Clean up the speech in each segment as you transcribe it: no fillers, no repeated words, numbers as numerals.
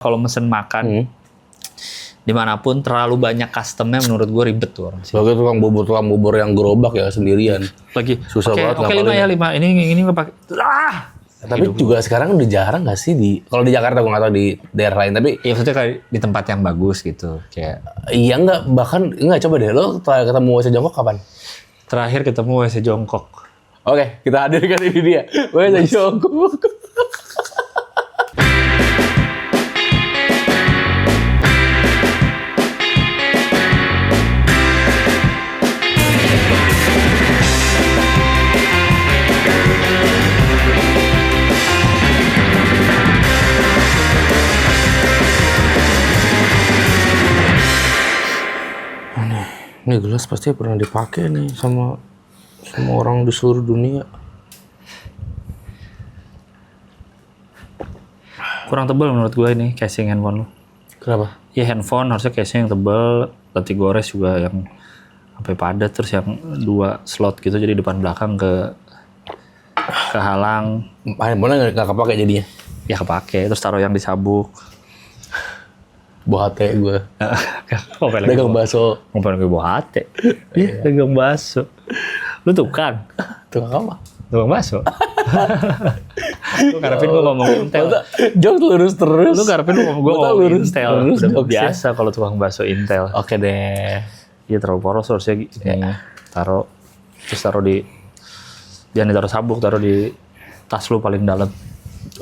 Kalau mesen makan dimanapun terlalu banyak customnya menurut gue ribet tuh orang sih. Sebagai tukang bubur yang gerobak ya sendirian. Lagi susah banget. Oke 5 ya 5. Ini ngepakai. Tapi hidup juga sekarang udah jarang nggak sih kalau di Jakarta gue nggak tahu di daerah lain, tapi ya maksudnya kayak di tempat yang bagus gitu kayak. Iya nggak coba deh lo ketemu WC jongkok kapan? Terakhir ketemu WC jongkok. Oke, kita hadirkan ini dia WC jongkok. Ini gelas pasti pernah dipakai nih sama orang di seluruh dunia. Kurang tebal menurut gue ini casing handphone lu. Kenapa? Ya handphone harusnya casing yang tebal, nanti gores juga yang sampai padat, terus yang 2 slot gitu jadi depan belakang kehalang. Handphone nggak kepake jadinya? Ya kepake, terus taruh yang di sabuk. Bawa hati gue. Dagang bakso. Ngapain gue bawa hati? Iya, dagang bakso. Lu tukang? Tukang apa? Tukang bakso. Lu ngarepin gue ngomong Intel. Jok lurus terus. Lu ngarepin gue ngomong Intel. Udah biasa kalau tukang bakso Intel. Oke deh. Iya terlalu poros harusnya gini. Taruh di, jangan ditaruh sabuk, taruh di tas lu paling dalam.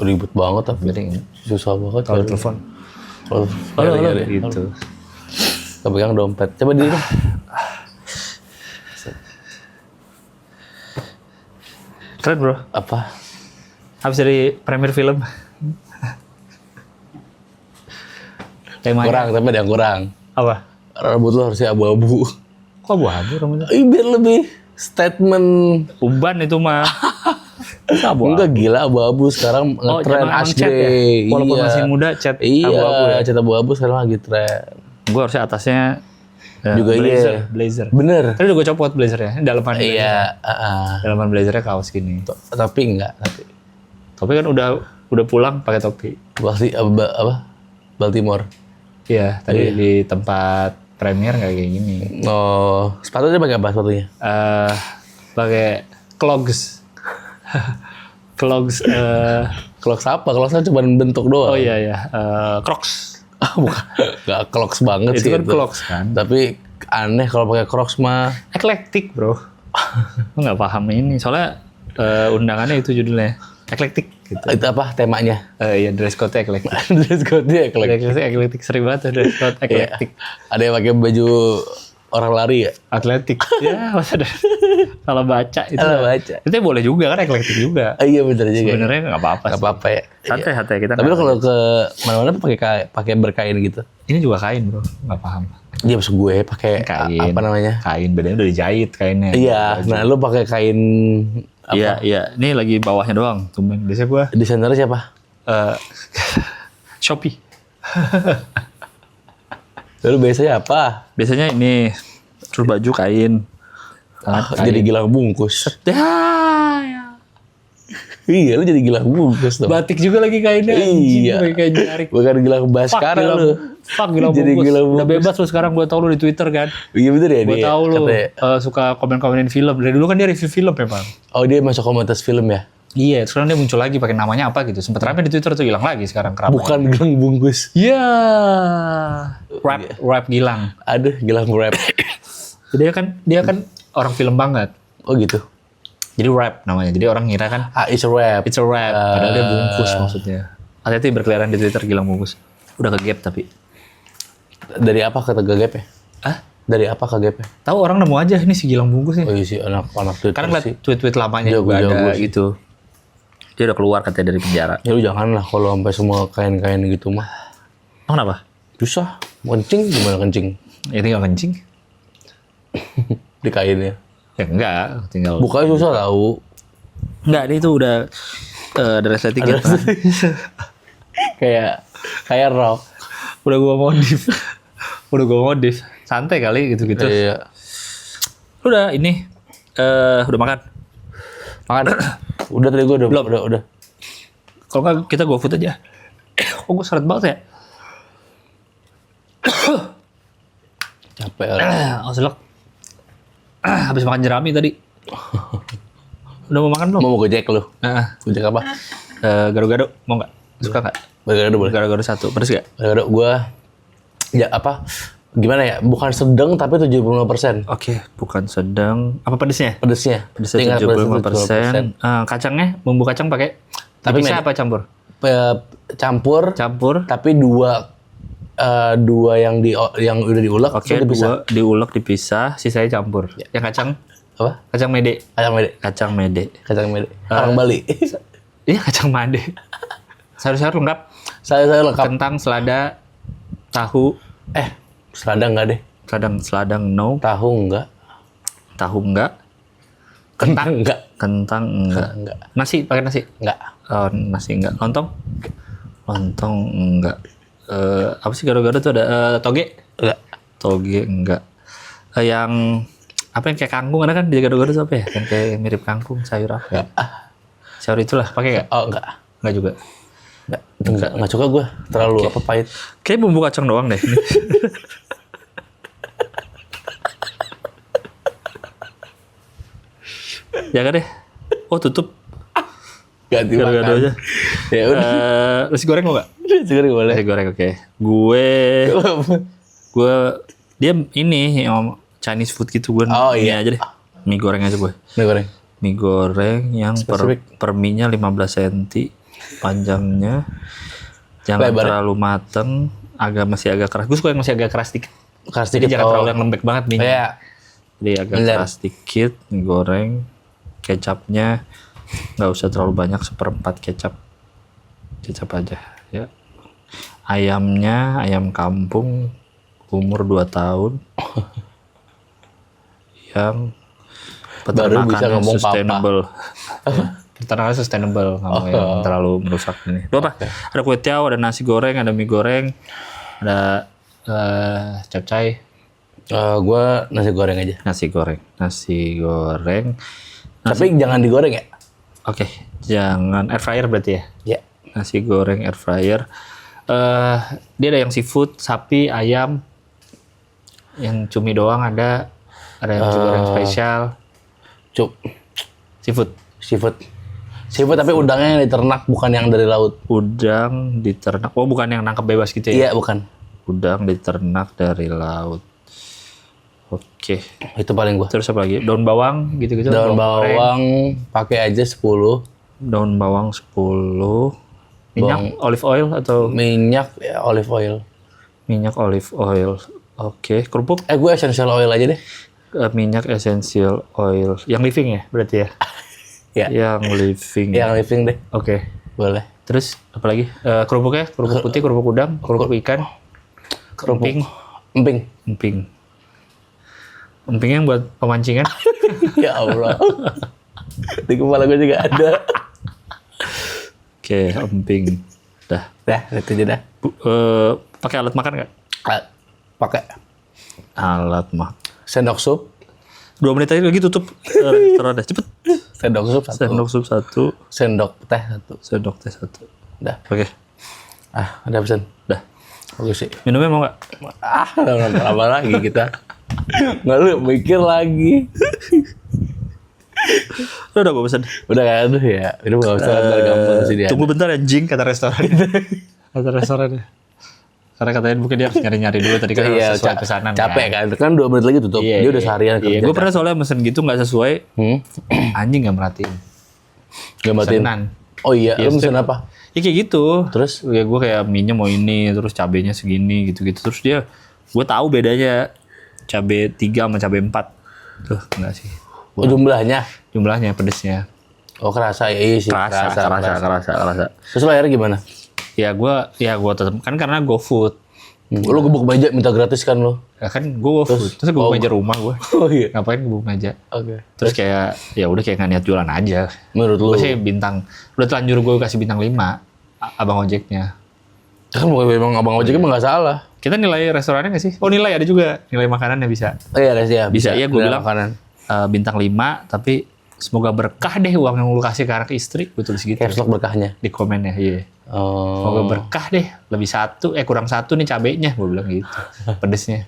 Ribet banget tapi. Jadi susah banget. kalau telepon. Halo, gitu. Kepegang dompet. Coba diri dong. Keren bro. Apa? Habis dari premier film. Temanya. Kurang, tapi ada yang kurang. Apa? Rambut lo harusnya abu-abu. Kok abu-abu rambutnya? Biar lebih statement. Uban itu mah. Enggak gila abu-abu sekarang ngetren HD. Ya? Walaupun masih muda cat abu-abu ya. Cat abu-abu sekarang lagi tren. Gue harusnya atasnya juga blazer. Bener. Tadi udah gue copot blazernya, dalaman blazer. Iya. Dalaman blazernya kaos gini. Tapi enggak. Tapi kan udah pulang pakai topi. Apa? Baltimore. Iya. Tadi di tempat premier nggak kayak gini. Oh, sepatunya pakai apa sepatunya? Pakai clogs. Clogs apa? Clogs kan cuma bentuk doang. Oh iya. Crocs. Bukan. Gak Crocs banget itu sih kan itu. Crocs kan. Tapi aneh kalau pakai Crocs mah. Eclectic bro. Lu nggak paham ini. Soalnya undangannya itu judulnya eclectic. Gitu. Itu apa temanya? Iya dress code eclectic. Dress code-nya eclectic. Eclectic sering banget tuh dress code eclectic. Ada yang pakai baju orang lari ya? Atletik. Ya, masa ada salah baca itu. Salah baca. Itu boleh juga kan eklektik juga. Iya bener juga. Sebenarnya nggak apa-apa. Nggak apa-apa ya. Santai kita. Tapi kalau ke mana-mana pakai berkain gitu. Ini juga kain bro, nggak paham. Iya maksud gue pakai apa namanya? Kain, bedanya udah dijahit kainnya. Iya. Nah lu pakai kain. Iya. Ini lagi bawahnya doang. Tumben. Biasanya gue. Desainernya siapa? Shopee. Lalu biasanya apa? Biasanya ini terus baju kain. Jadi gilang bungkus. Ya. Iya, lu jadi gilang bungkus dong. Batik juga lagi kainnya. Iya. Kayak jarik. Bukan gilang baskara lu. Fuck gilang jadi bungkus. Gilang bungkus. Udah bebas lu sekarang, gue tau lu di Twitter kan. Iya bener ya dia. Gue tau lu suka komen-komenin film. Dari dulu kan dia review film memang. Oh dia masuk komunitas film ya? Iya, sekarang dia muncul lagi pakai namanya apa gitu. Sempet rame di Twitter tuh, hilang lagi sekarang keramaian. Bukan gilang bungkus. Iya. Rap Gilang. Aduh, gilang rap. Jadi dia kan orang film banget. Oh gitu. Jadi rap namanya. Jadi orang ngira kan It's a rap. It's a rap. Padahal dia bungkus maksudnya. Hati-hati berkeliaran di Twitter Gilang bungkus. Udah ke gap tapi. Dari apa kata gap ya? Dari apa ke gap ya? Tahu orang nemu aja ini si Gilang bungkus nih. Oh iya sih anak Twitter. Karena ngeliat tweet-tweet lamanya juga ada gitu. Dia udah keluar katanya dari penjara. Ya lu janganlah kalau sampai semua kain-kain gitu mah. Kenapa? Susah. Kencing gimana kencing? Ya tinggal kencing. Di kainnya. Ya enggak, tinggal. Bukanya susah tahu. Enggak, ini tuh udah ada resleting ya. kayak rock. Udah gua modif. Santai kali gitu-gitu. Iya. Udah ini udah makan. Udah tadi gue udah. Belum. Udah. Kalau nggak kita GoFood aja. Oh gue seret banget ya. Capek lah. Oh, selek. Habis makan jerami tadi. Udah mau makan belum? Mau gojek lu? Gojek apa? Gado-gado, mau nggak? Suka nggak? Gado-gado boleh. Gado-gado 1, pedes nggak? Gado-gado gue, ya apa, gimana ya, bukan sedang tapi 75%. Oke, bukan sedang. Apa pedesnya? Pedesnya. Pedesnya 75%. Kacangnya, bumbu kacang pakai Tapi dipisah apa campur? Campur, tapi dua yang udah diulek. Oke, dua diulek dipisah, sisanya campur. Yang kacang? Apa? Kacang mede. Kacang mede. Orang Bali. Iya, kacang made. Sayur-sayur lengkap. Sayur lengkap. Kentang, selada, tahu. Selada enggak deh. Selada no. Tahu enggak. Kentang enggak. Kentang enggak. Nasi, pakai nasi? Enggak. Oh, nasi enggak. Lontong enggak. Apa sih gado-gado tuh ada toge? Enggak. Toge enggak. Yang apa yang kayak kangkung ada kan di gado-gado tuh apa ya? Yang kayak mirip kangkung, sayur apa? Enggak. Sayur itulah, pakai enggak? Oh, enggak. Enggak juga. Enggak suka gue. Terlalu apa pahit. Kayak bumbu kacang doang deh. Ya kan deh. Oh, tutup. Ganti Gado-gado makan. aja. Ya udah. Nasi goreng mau nggak? Segera boleh. Nasi goreng oke. Gue dia ini yang Chinese food gitu gue. Oh, iya. Aja deh. Mie goreng aja gue. Mie goreng. Mie goreng yang per mie-nya 15 cm panjangnya. Jangan Lebar. terlalu mateng, masih agak keras. Gue suka yang masih agak keras dikit. Keras Jadi dikit. jangan terlalu yang lembek banget mie. Iya. Jadi agak keras dikit, mie goreng. Kecapnya nggak usah terlalu banyak, 1/4 kecap aja ya. Ayamnya ayam kampung umur 2 tahun yang Baru bisa ngomong sustainable. Peternakan sustainable, nggak mau yang terlalu merusak ini. Lu apa? Ada kue tiaw, ada nasi goreng, ada mie goreng, ada capcay. Gue nasi goreng aja. Nasi goreng. Tapi jangan digoreng ya? Oke, jangan air fryer berarti ya? Ya. Nasi goreng air fryer. Dia ada yang seafood, sapi, ayam. Yang cumi doang ada yang nasi goreng spesial. Seafood tapi udangnya yang diternak, bukan yang dari laut. Udang diternak. Oh, bukan yang nangkep bebas gitu ya? Iya, bukan. Udang diternak dari laut. Oke. Itu paling gua. Terus apa lagi? Daun bawang gitu-gitu. Daun bawang pakai aja 10. Daun bawang 10. Minyak olive oil atau minyak ya, olive oil. Minyak olive oil. Oke, kerupuk? Gue essential oil aja deh. Minyak essential oil. Yang living ya berarti ya? Ya. Yang living. Yang living deh. Oke. Boleh. Terus apa lagi? Kerupuknya? Kerupuk putih, kerupuk udang, kerupuk ikan. Emping. Emping yang buat pemancingan. Ya Allah. Di kepala gue juga ada. Oke, emping. Dah, itu aja dah. Pakai alat makan nggak? Pakai. Alat makan. Sendok sup. 2 menit lagi tutup restorannya. Cepet. Sendok sup 1. Sendok sup 1. Sendok teh 1. Sendok teh 1. Dah. Oke. Ada pesan. Dah. Bagus sih. Minumnya mau nggak? Lama lagi kita. Nggak lu mikir lagi. Udah gue pesan. Udah kan ya. Udah nggak usah ntar gampang sih dia. Tunggu bentar anjing kata restoran. Kata restorannya. Karena katanya mungkin dia harus nyari-nyari dulu tadi kan harus sesuai pesanan. Capek kan. Kan 2 menit lagi tutup. Dia udah seharian kerja. Iya, gue pernah soalnya mesen gitu nggak sesuai. Anjing nggak merhatiin. Nggak merhatiin. Oh iya, lu mesen apa? Ya kayak gitu. Terus? Ya gue kayak mie-nya mau ini, terus cabenya segini gitu-gitu. Terus dia, gue tahu bedanya cabe 3 sama cabe 4. Tuh, enggak sih. Jumlahnya? Jumlahnya, pedesnya. Oh kerasa, ya iya sih. Kerasa. Terus bayarnya gimana? Ya gue tetap, kan karena GoFood. Lu gebuk meja minta gratis kan lu? Ya kan gue GoFood. Terus gue gebuk meja rumah gue. Oh iya? Ngapain gebuk meja? Oke. Terus kayak, ya udah kayak nggak niat jualan aja. Menurut lu? Gue sih udah telanjur gue kasih bintang 5. Abang ojeknya. Kan memang abang ojeknya emang nggak salah. Kita nilai restorannya nggak sih? Oh nilai ada juga. Nilai makanannya bisa. Oh iya, Bisa, ya gue bilang makanan. Bintang 5 tapi Semoga berkah deh uang yang lu kasih ke anak istri. Gue tulis gitu. Caps lock berkahnya. Di komennya, iya. Semoga berkah deh. Lebih kurang satu nih cabenya. Gue bilang gitu. Pedesnya.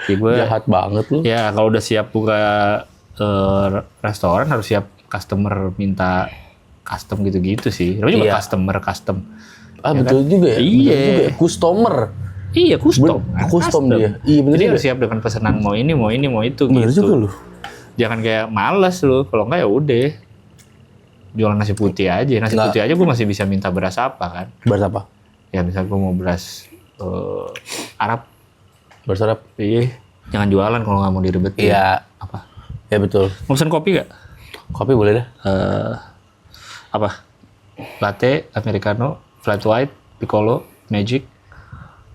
Ya gue, Jahat banget lu. ya kalau udah siap buka restoran harus siap customer minta custom gitu-gitu sih. Namanya juga Iya. custom. Betul juga ya. Iya. Betul juga ya. Customer. Iya, custom. Custom dia. Iya bener Jadi juga. harus siap dengan pesanan mau ini, mau itu Bener gitu. juga lu. Jangan kayak males lu. Kalau enggak ya udah. Jualan nasi putih aja. Nasi putih aja gue masih bisa minta beras apa kan. Beras apa? Ya misal gue mau beras Arab. Beras Arab. Iya. Jangan jualan kalau nggak mau direbetin. Iya. Apa? Ya betul. Mau pesen kopi gak? Kopi boleh dah. Apa? Latte, americano, flat white, piccolo, magic,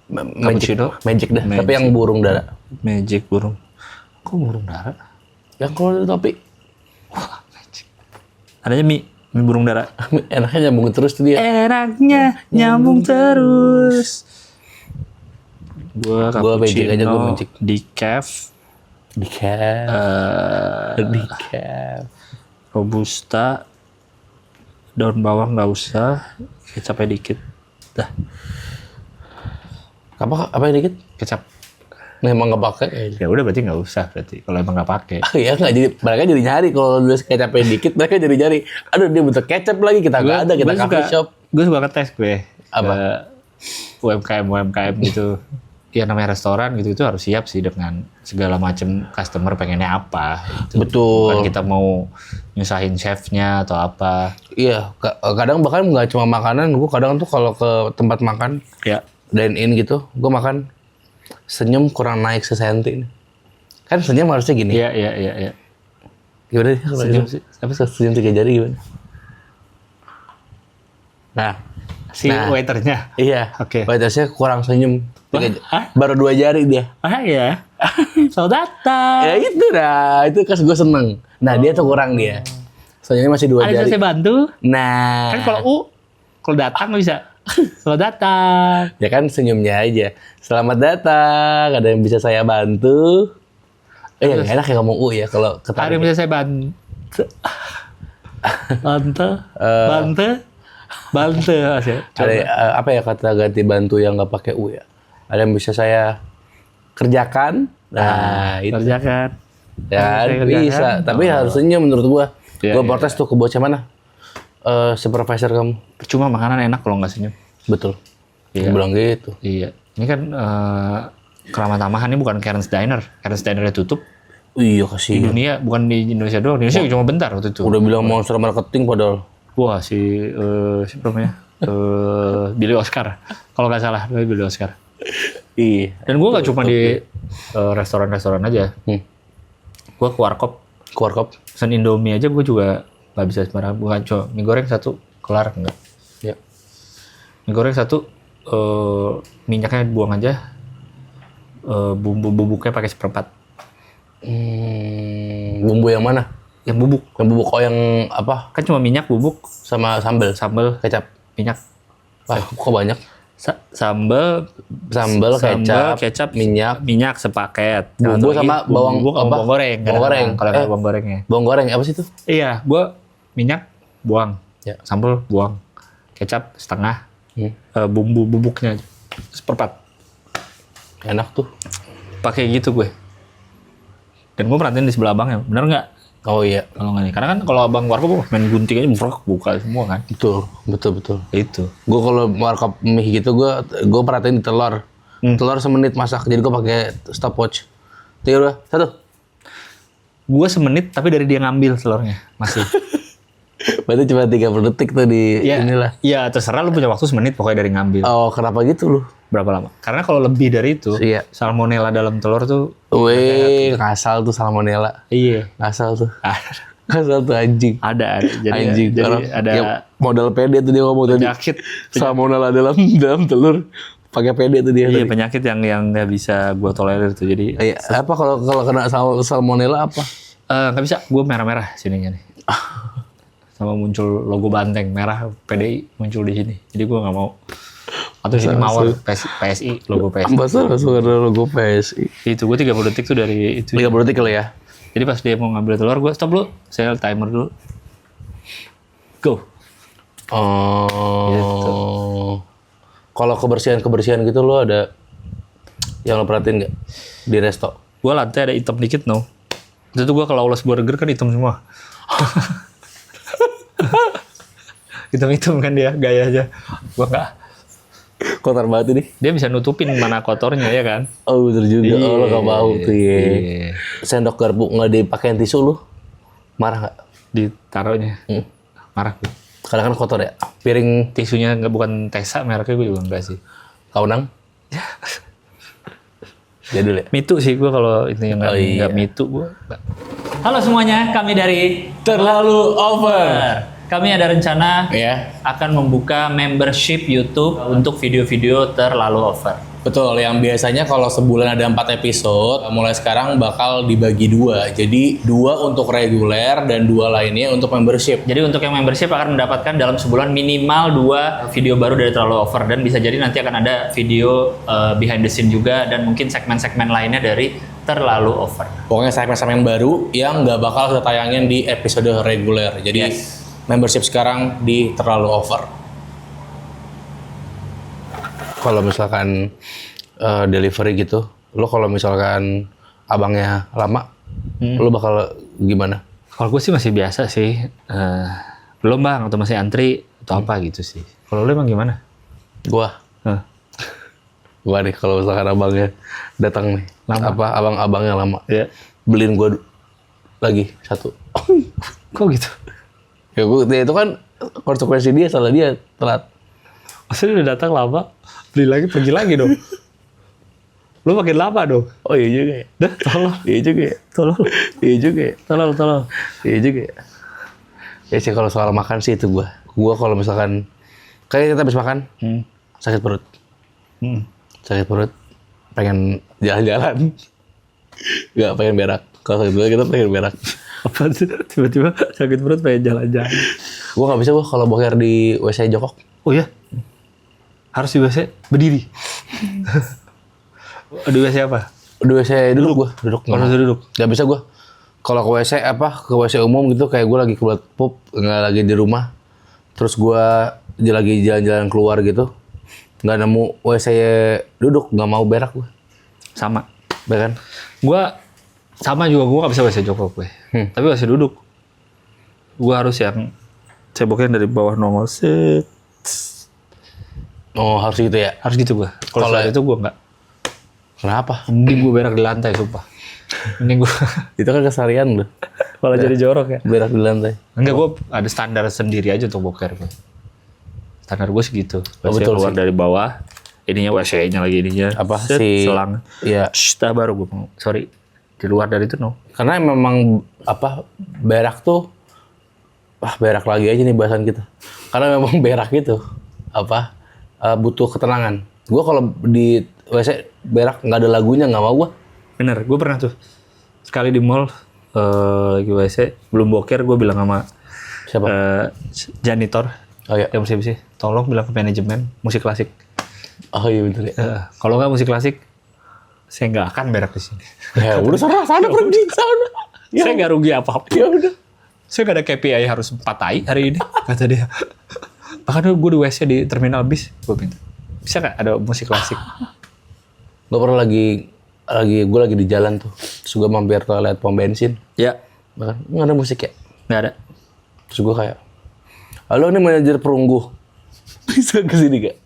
cappuccino. Magic dah. Magic. Tapi yang burung dara. Magic burung. Kok burung dara? Yang kalau ada topi. Adanya mie burung dara. Enaknya nyambung terus tuh dia. Enaknya nyambung terus. Gua magic aja, gua magic. decaf, Decaf. robusta, daun bawang nggak usah, kecapnya dikit. Dah, Apa yang dikit? kecap. Memang nggak pakai. Ya udah berarti nggak usah berarti. Kalau emang nggak pakai. Ya nggak jadi, mereka jadi nyari kalau udah kecapnya dikit, mereka jadi nyari. Aduh dia butuh kecap lagi, kita nggak ada, kita coffee shop. Gue suka ngetes gue. Apa? UMKM gitu. Ya namanya restoran gitu itu harus siap sih dengan segala macam customer pengennya apa. Gitu. Betul. Bukan kita mau nyusahin chefnya atau apa. Iya, kadang bahkan nggak cuma makanan, gue kadang tuh kalau ke tempat makan, Ya. dine in gitu, gue makan senyum kurang naik sesenti. Kan senyum harusnya gini. Iya. Gimana sih? Senyum sih. Apa sih? Senyum 3 jari gimana? Nah, Si waiternya. iya. Oke. Waitersnya kurang senyum. Hah? Baru 2 jari dia. Ah ya. Selamat datang. Ya itu dah, itu kan gue seneng. Nah dia tuh kurang dia. Senyumnya masih 2 Ada jari. yang saya bantu. Nah. Kan kalau datang nggak bisa. Selamat datang. Ya kan senyumnya aja. Selamat datang, ada yang bisa saya bantu. Yang enak ya ngomong ya kalau Ada ketarik. yang bisa saya bantu. Bantu. Ada apa ya kata ganti bantu yang nggak pakai ya? Ada yang bisa saya kerjakan. Nah, itu Kerjakan. ya Saya bisa. kerjakan. Tapi harus senyum menurut gua. Iya, Gua iya, protes tuh ke bocah mana? Supervisor kamu. Percuma makanan enak kalau nggak senyum. Betul. Iya. Dia bilang gitu. Iya. Ini kan Keramat Tamahan ini bukan Karen's Diner. Karen's Diner tutup Iya di kasih. dunia, bukan di Indonesia doang. Di Indonesia cuma bentar waktu itu. Udah bilang monster marketing padahal. Wah siapa namanya? Billy Oscar. Kalau nggak salah, Billy Oscar. Iya. Dan gue nggak cuma di restoran-restoran aja. Gue ke warkop. Warkop. Pesen Indomie aja gue juga nggak bisa sembarangan. Bukan cuma mie goreng satu kelar enggak. Ya. Mie goreng satu minyaknya buang aja. Bumbu-bubuknya pakai seperempat. Bumbu yang mana? Yang bubuk. Yang bubuk yang apa? Kan cuma minyak, bubuk, Sama sambal, sambal, kecap. minyak. Wah, kok banyak? Sambal, Sambal, kecap, minyak sepaket. Bumbu Atau sama bawang bubuk sama apa? bawang goreng. Bawang goreng. Kalau ada bawang gorengnya. Bawang goreng apa sih itu? Iya, gua minyak buang, Ya. sambal buang, kecap setengah, bumbu bubuknya seperempat. Enak tuh. Pakai gitu gue. Dan gue perhatiin di sebelah abangnya, bener nggak? Oh iya, Kalau nggak nih, karena kan kalau abang warkop main gunting aja buka semua kan. betul. Itu. Gue kalau warkop mie gitu, gue perhatiin di telur. Telur semenit masak, jadi gue pakai stopwatch. 3, 2, 1. Gue semenit tapi dari dia ngambil telurnya masih. Berarti cuma 30 detik tuh di inilah. Iya, terserah lu punya waktu semenit pokoknya dari ngambil. Oh, kenapa gitu lu? Berapa lama? Karena kalau lebih dari itu, Iya. salmonella dalam telur tuh, Wih, ngasal tuh salmonella. iya, Ngasal tuh. Ngasal tuh anjing. ada. Jadi, Anjing. jadi Orang ada yang modal pede tuh dia ngomong tadi. penyakit. Salmonella dalam telur. Pakai pede tuh dia Iya, tadi. penyakit yang nggak bisa gue tolerir tuh. Jadi Iya, apa kalau kena salmonella apa? nggak bisa. Gue merah-merah sininya nih. Sama muncul logo banteng merah PDI muncul di sini. Jadi gue nggak mau. Atau sini mawar PSI logo PSI. Masa langsung ada logo PSI. Itu gue 30 detik tuh dari itu. 30 detik kali ya. Jadi pas dia mau ngambil telur, gue stop dulu. Saya timer dulu. Go. Oh. Gitu. Kalau kebersihan gitu lo ada yang lo perhatiin nggak di resto? Gue lantai ada hitam dikit no. Itu tuh gue kalau Lawless Burger kan hitam semua. Hitam-hitam kan dia gayanya. Gue nggak. Kotor banget ini. Dia bisa nutupin mana kotornya ya kan. Oh bener juga. Oh lo gak mau tuh ya. Iya. Sendok garpu nggak dipakein tisu lo? Marah nggak? Ditaruhnya. Marah gue. Kadang kan kotor ya. Piring Tisunya nggak, bukan Tesa mereknya, gue juga enggak sih. kaunang. Jadul ya. Mitu sih gue kalau itu yang nggak Mitu gue. Halo semuanya, kami dari Terlalu over. Kami ada rencana Ya. akan membuka membership YouTube untuk video-video terlalu over. Betul, yang biasanya kalau sebulan ada 4 episode, mulai sekarang bakal dibagi 2. Jadi 2 untuk reguler dan 2 lainnya untuk membership. Jadi untuk yang membership akan mendapatkan dalam sebulan minimal 2 video baru dari terlalu over, dan bisa jadi nanti akan ada video behind the scene juga, dan mungkin segmen-segmen lainnya dari terlalu over. Pokoknya segmen-segmen baru yang nggak bakal kita tayangin di episode reguler. Jadi membership sekarang di terlalu over. Kalau misalkan delivery gitu, lo kalau misalkan abangnya lama, lo bakal gimana? Kalau gue sih masih biasa sih, belum bang, atau masih antri atau apa gitu sih. Kalau lu emang gimana? Gua nih kalau misalkan abangnya datang nih, Lama. apa abang-abangnya lama, Ya. beliin gua lagi 1. Kok gitu? Ya dia itu kan konsekuensi dia, salah dia telat. Maksudnya udah datang lama, beli lagi, pergi lagi dong. Lu makin lama dong. Oh iya juga ya. Dah, tolong. Iya juga ya. Tolong. Iya juga ya. Tolong. Iya juga ya. Ya sih kalau soal makan sih itu gua. Gua kalau misalkan kayak kita habis makan, sakit perut. Sakit perut, pengen jalan-jalan. Gak pengen berak. Kalau sakit perut kita pengen berak. Apa sih? Tiba-tiba sakit perut pengen jalan-jalan. Gua nggak bisa gua kalau boker di WC jongkok. Oh ya? Harus di WC berdiri? Di WC apa? Di WC duduk gua, duduk. Harus duduk? Gak bisa gua. Kalau ke WC ke WC umum gitu, kayak gua lagi kebelet pup, nggak lagi di rumah. Terus gua lagi jalan-jalan keluar gitu, nggak nemu WC duduk, nggak mau berak gua. Sama. Ya kan? Gua sama juga, gua nggak bisa WC jongkok gue. Tapi WC duduk. Gua harus yang ceboknya dari bawah nongol set. Oh harus gitu ya? Harus gitu gua. Kalau Kalau- saat itu gua nggak. Kenapa? Mending gua berak di lantai, sumpah. Mending gua Itu kan keseharian lu, malah jadi jorok ya. berak di lantai. Enggak, gua ada standar sendiri aja untuk boker gua. Standar gua segitu. Oh, WC betul keluar sih. dari bawah, ininya WC-nya lagi ininya. Apa set, sih? selang. Iya. Dah baru gua mau. Sorry. Di luar dari itu no. Karena memang berak tuh, berak lagi aja nih bahasan kita. Karena memang berak itu butuh ketenangan. Gue kalau di WC berak nggak ada lagunya nggak mau gue. Bener, gue pernah tuh sekali di mall lagi WC belum boker, gue bilang sama Siapa? janitor Oh iya. yang bersih, tolong bilang ke manajemen musik klasik. Oh iya betul ya. Kalau nggak musik klasik, saya nggak akan berak di sini. Ya udah sana pergi sana. Ya, Saya nggak rugi apa-apa. ya udah. Saya nggak ada KPI harus 4 tai hari ini, kata dia. Bahkan gue di WC di terminal bis, gue minta, bisa nggak ada musik klasik? Gue pernah gue lagi di jalan tuh. Terus gue mampir toilet pom bensin. Ya, Bahkan nggak ada musik ya. nggak ada. Terus gue kayak, halo ini manajer perunggu. Bisa kesini gak?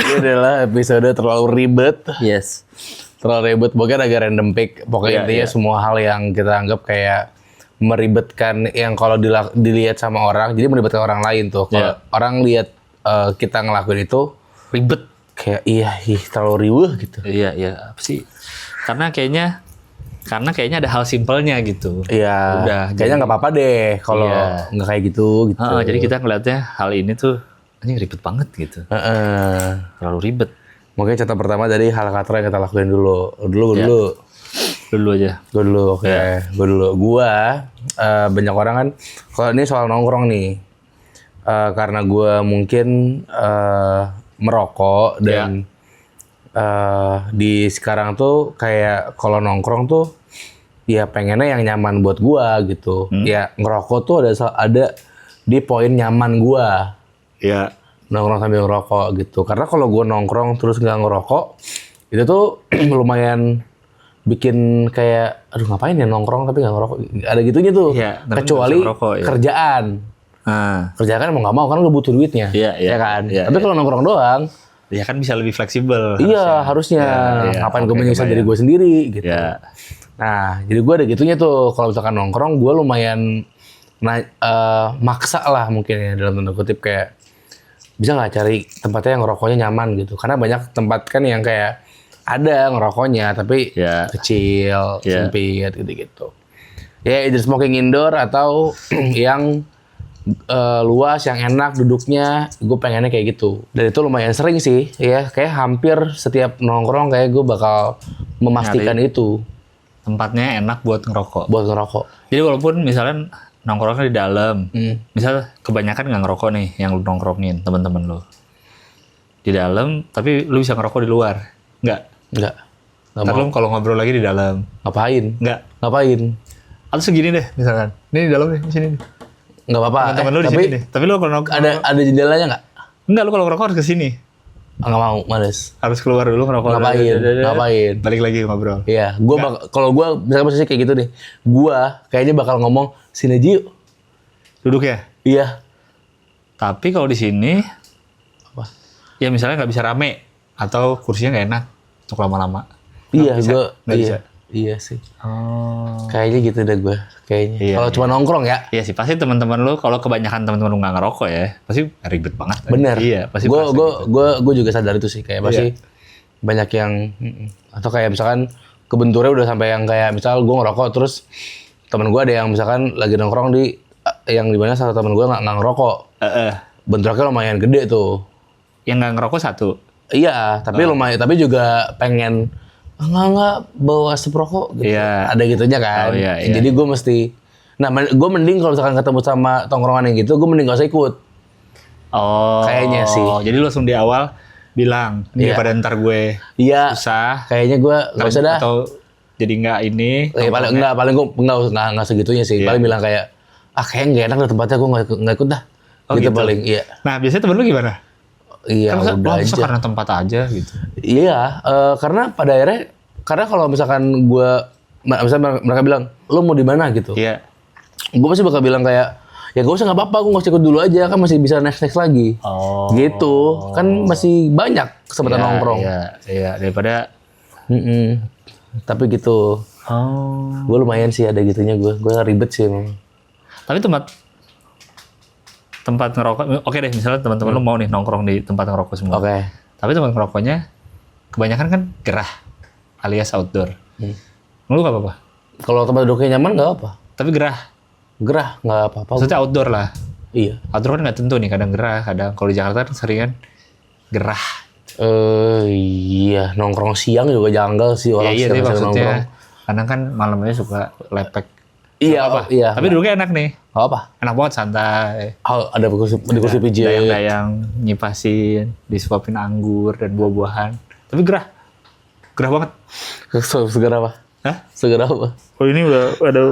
Ini adalah episode terlalu ribet. Yes. Terlalu ribet, pokoknya agak random pick. Pokoknya Iya, intinya iya. semua hal yang kita anggap kayak meribetkan, yang kalau dilihat sama orang, jadi meribetkan orang lain tuh. Kalau Iya. orang lihat kita ngelakuin itu, Ribet. kayak terlalu riweuh gitu. Iya, apa sih? Karena kayaknya ada hal simpelnya gitu. Iya, Udah, kayaknya nggak apa-apa deh kalau Iya. nggak kayak gitu. Jadi kita ngeliatnya hal ini tuh ini ribet banget gitu. Terlalu ribet. Mungkin contoh pertama dari hal katra yang kita lakuin dulu. Gue Iya. dulu. Dulu aja. Gue dulu, oke. Iya. Gue dulu. Banyak orang kan, kalau ini soal nongkrong nih. Karena gue mungkin merokok dan di sekarang tuh kayak kalau nongkrong tuh ya pengennya yang nyaman buat gua gitu. Ya ngerokok tuh ada di poin nyaman gua. Iya. Nongkrong sambil ngerokok gitu. Karena kalau gua nongkrong terus nggak ngerokok, itu tuh lumayan bikin kayak aduh ngapain ya nongkrong tapi nggak ngerokok. Ada gitunya tuh. Iya, Kecuali ngerokok, ya. kerjaan. Kerjaan kan mau nggak mau kan lu butuh duitnya. Iya, ya kan. iya, tapi kalau nongkrong doang, ya kan bisa lebih fleksibel. iya harusnya. Ngapain gue menyiksa diri gue sendiri gitu. Ya. Nah, jadi gue ada gitunya tuh. Kalau misalkan nongkrong, gue lumayan maksa lah mungkin ya dalam tanda kutip kayak bisa nggak cari tempatnya yang ngerokoknya nyaman gitu. Karena banyak tempat kan yang kayak ada ngerokoknya tapi kecil, sempit gitu-gitu. Ya either smoking indoor atau yang luas, yang enak duduknya, gue pengennya kayak gitu. Dan itu lumayan sering sih, ya kayak hampir setiap nongkrong kayak gue bakal memastikan itu. Tempatnya enak buat ngerokok. Buat ngerokok. Jadi walaupun misalnya nongkrongnya di dalam, misal kebanyakan nggak ngerokok nih, yang lu nongkrongin teman-teman lu di dalam, tapi lu bisa ngerokok di luar, nggak? Nggak Ntar lu kalau ngobrol lagi di dalam, ngapain? Ngapain? Atau segini deh, misalkan, ini di dalam nih, di sini nih. Nggak apa-apa. Teman-teman lu di sini nih. Tapi lu kalau nongkrong ada jendelanya nggak? Enggak, lu kalau ngerokok harus ke sini. Nggak mau, males. Harus keluar dulu ngerokok. Ngapain? Balik lagi ngobrol. Iya, kalau gue misalnya posisi kayak gitu deh, gue kayaknya bakal ngomong sini aja yuk. Duduk ya? Iya. Tapi kalau di sini, apa? Ya misalnya nggak bisa rame atau kursinya nggak enak untuk lama-lama. Iya, Nggak bisa. Iya sih. Oh. Kayaknya gitu deh gue. Kayaknya. Iya, Kalau cuma nongkrong ya. Iya sih, pasti teman-teman lu kalau kebanyakan teman-teman lu nggak ngerokok ya, pasti ribet banget. Bener. Iya, pasti. Gue juga sadar itu sih kayak pasti banyak yang atau kayak misalkan kebenturnya udah sampai yang kayak misal gue ngerokok terus teman gue ada yang misalkan lagi nongkrong di yang di mana salah teman gue nggak ngerokok. Bentroknya lumayan gede tuh. Yang nggak ngerokok satu. Iya, tapi lumayan, tapi juga pengen enggak bawa asap rokok gitu. Iya. Ada gitunya kan. Oh, iya. Jadi gue mesti gue mending kalau misalkan ketemu sama tongkrongan yang gitu, gue mending gak usah ikut. Oh. Kayaknya sih. Jadi lu langsung di awal bilang, daripada ntar gue susah. Kayaknya gue nggak usah dah. Atau jadi nggak ini. Paling gue nggak segitunya sih. Paling bilang kayak kayaknya nggak enak deh tempatnya, gue nggak ikut dah. Gitu paling. Iya. Nah biasanya temen lu gimana? Iya, udah aja. Karena tempat aja gitu. Iya, karena pada akhirnya, karena kalau misalkan misalnya mereka bilang, lo mau di mana gitu. Iya. Gue pasti bakal bilang kayak, ya gak usah, nggak apa-apa, gue nggak usah ikut dulu aja, kan masih bisa next lagi. Oh. Gitu, kan masih banyak kesempatan nongkrong. Iya, daripada. Tapi gitu. Oh. Gue lumayan sih ada gitunya gue ribet sih emang. Tapi tempat ngerokok, oke deh misalnya teman-teman lu mau nih nongkrong di tempat ngerokok semua. Oke. Tapi tempat ngerokoknya kebanyakan kan gerah alias outdoor. Lu nggak apa-apa? Kalau tempat duduknya nyaman nggak apa. Tapi gerah nggak apa-apa. Maksudnya outdoor lah. Iya. Outdoor kan nggak tentu nih, kadang gerah, kadang kalau di Jakarta kan sering kan gerah. Iya, nongkrong siang juga janggal sih orang iya, siang maksudnya nongkrong. kadang kan malamnya suka lepek. Iya, iya. Tapi duduknya enak nih. Apa? Enak banget, santai. Ada di kursi pijat. Dayang-dayang, nyipasin, disuapin anggur dan buah-buahan. Tapi gerah banget. Segar apa? Hah? Segar apa? Oh ini udah ada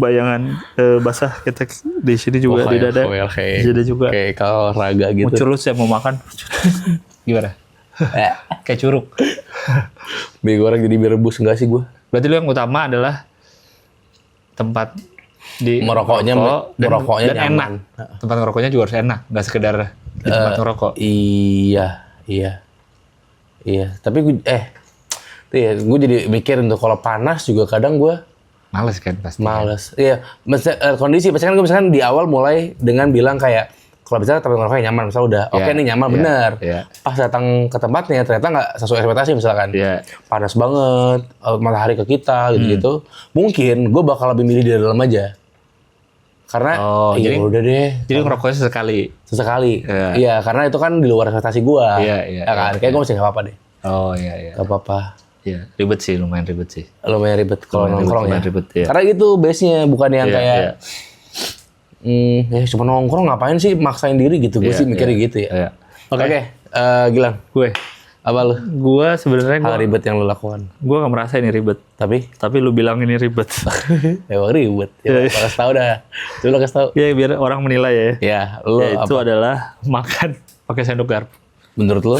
bayangan basah kita di sini juga di dada. Di dada juga. Kayak kalau olahraga gitu. Mau curut saya mau makan. Gimana? Kayak curug. Mie goreng jadi mie rebus enggak sih gue? Berarti lu yang utama adalah tempat di merokoknya dan nyaman. Enak. Tempat ngerokoknya juga harus enak, nggak sekedar di tempat ngerokok. Iya. Tapi gue jadi mikir untuk kalau panas juga kadang gue males kan pasti. Males. Iya, kondisi pasti kan gue misalkan di awal mulai dengan bilang kayak kalau misalnya tempat ngerokoknya nyaman, misalnya udah oke nih nyaman bener. Pas datang ke tempatnya ternyata nggak sesuai ekspektasi misalkan. Panas banget, matahari ke kita gitu-gitu. Mungkin gue bakal lebih milih di dalam aja. Karena jadi udah deh. Jadi ngerokoknya sesekali. Iya, karena itu kan di luar ekspektasi gue. Iya. Kan? Kayak gue masih nggak apa-apa deh. Oh iya. Nggak apa-apa. Iya, lumayan ribet sih. Lumayan ribet kalau nongkrong ya. Ribet, ya. Karena gitu base-nya bukan yang kayak cuma nongkrong ngapain sih maksain diri gitu. Gue sih mikirnya gitu ya. Oke. Gilang, Gue apa lu? sebenarnya Hal ribet yang lu lakukan. gue nggak merasa ini ribet. Tapi lu bilang ini ribet. Emang ribet. Ya, kasih tau dah. Coba kasih tau. Ya biar orang menilai ya. Ya, lu Ya, itu apa? adalah makan pakai sendok garpu. Menurut lu?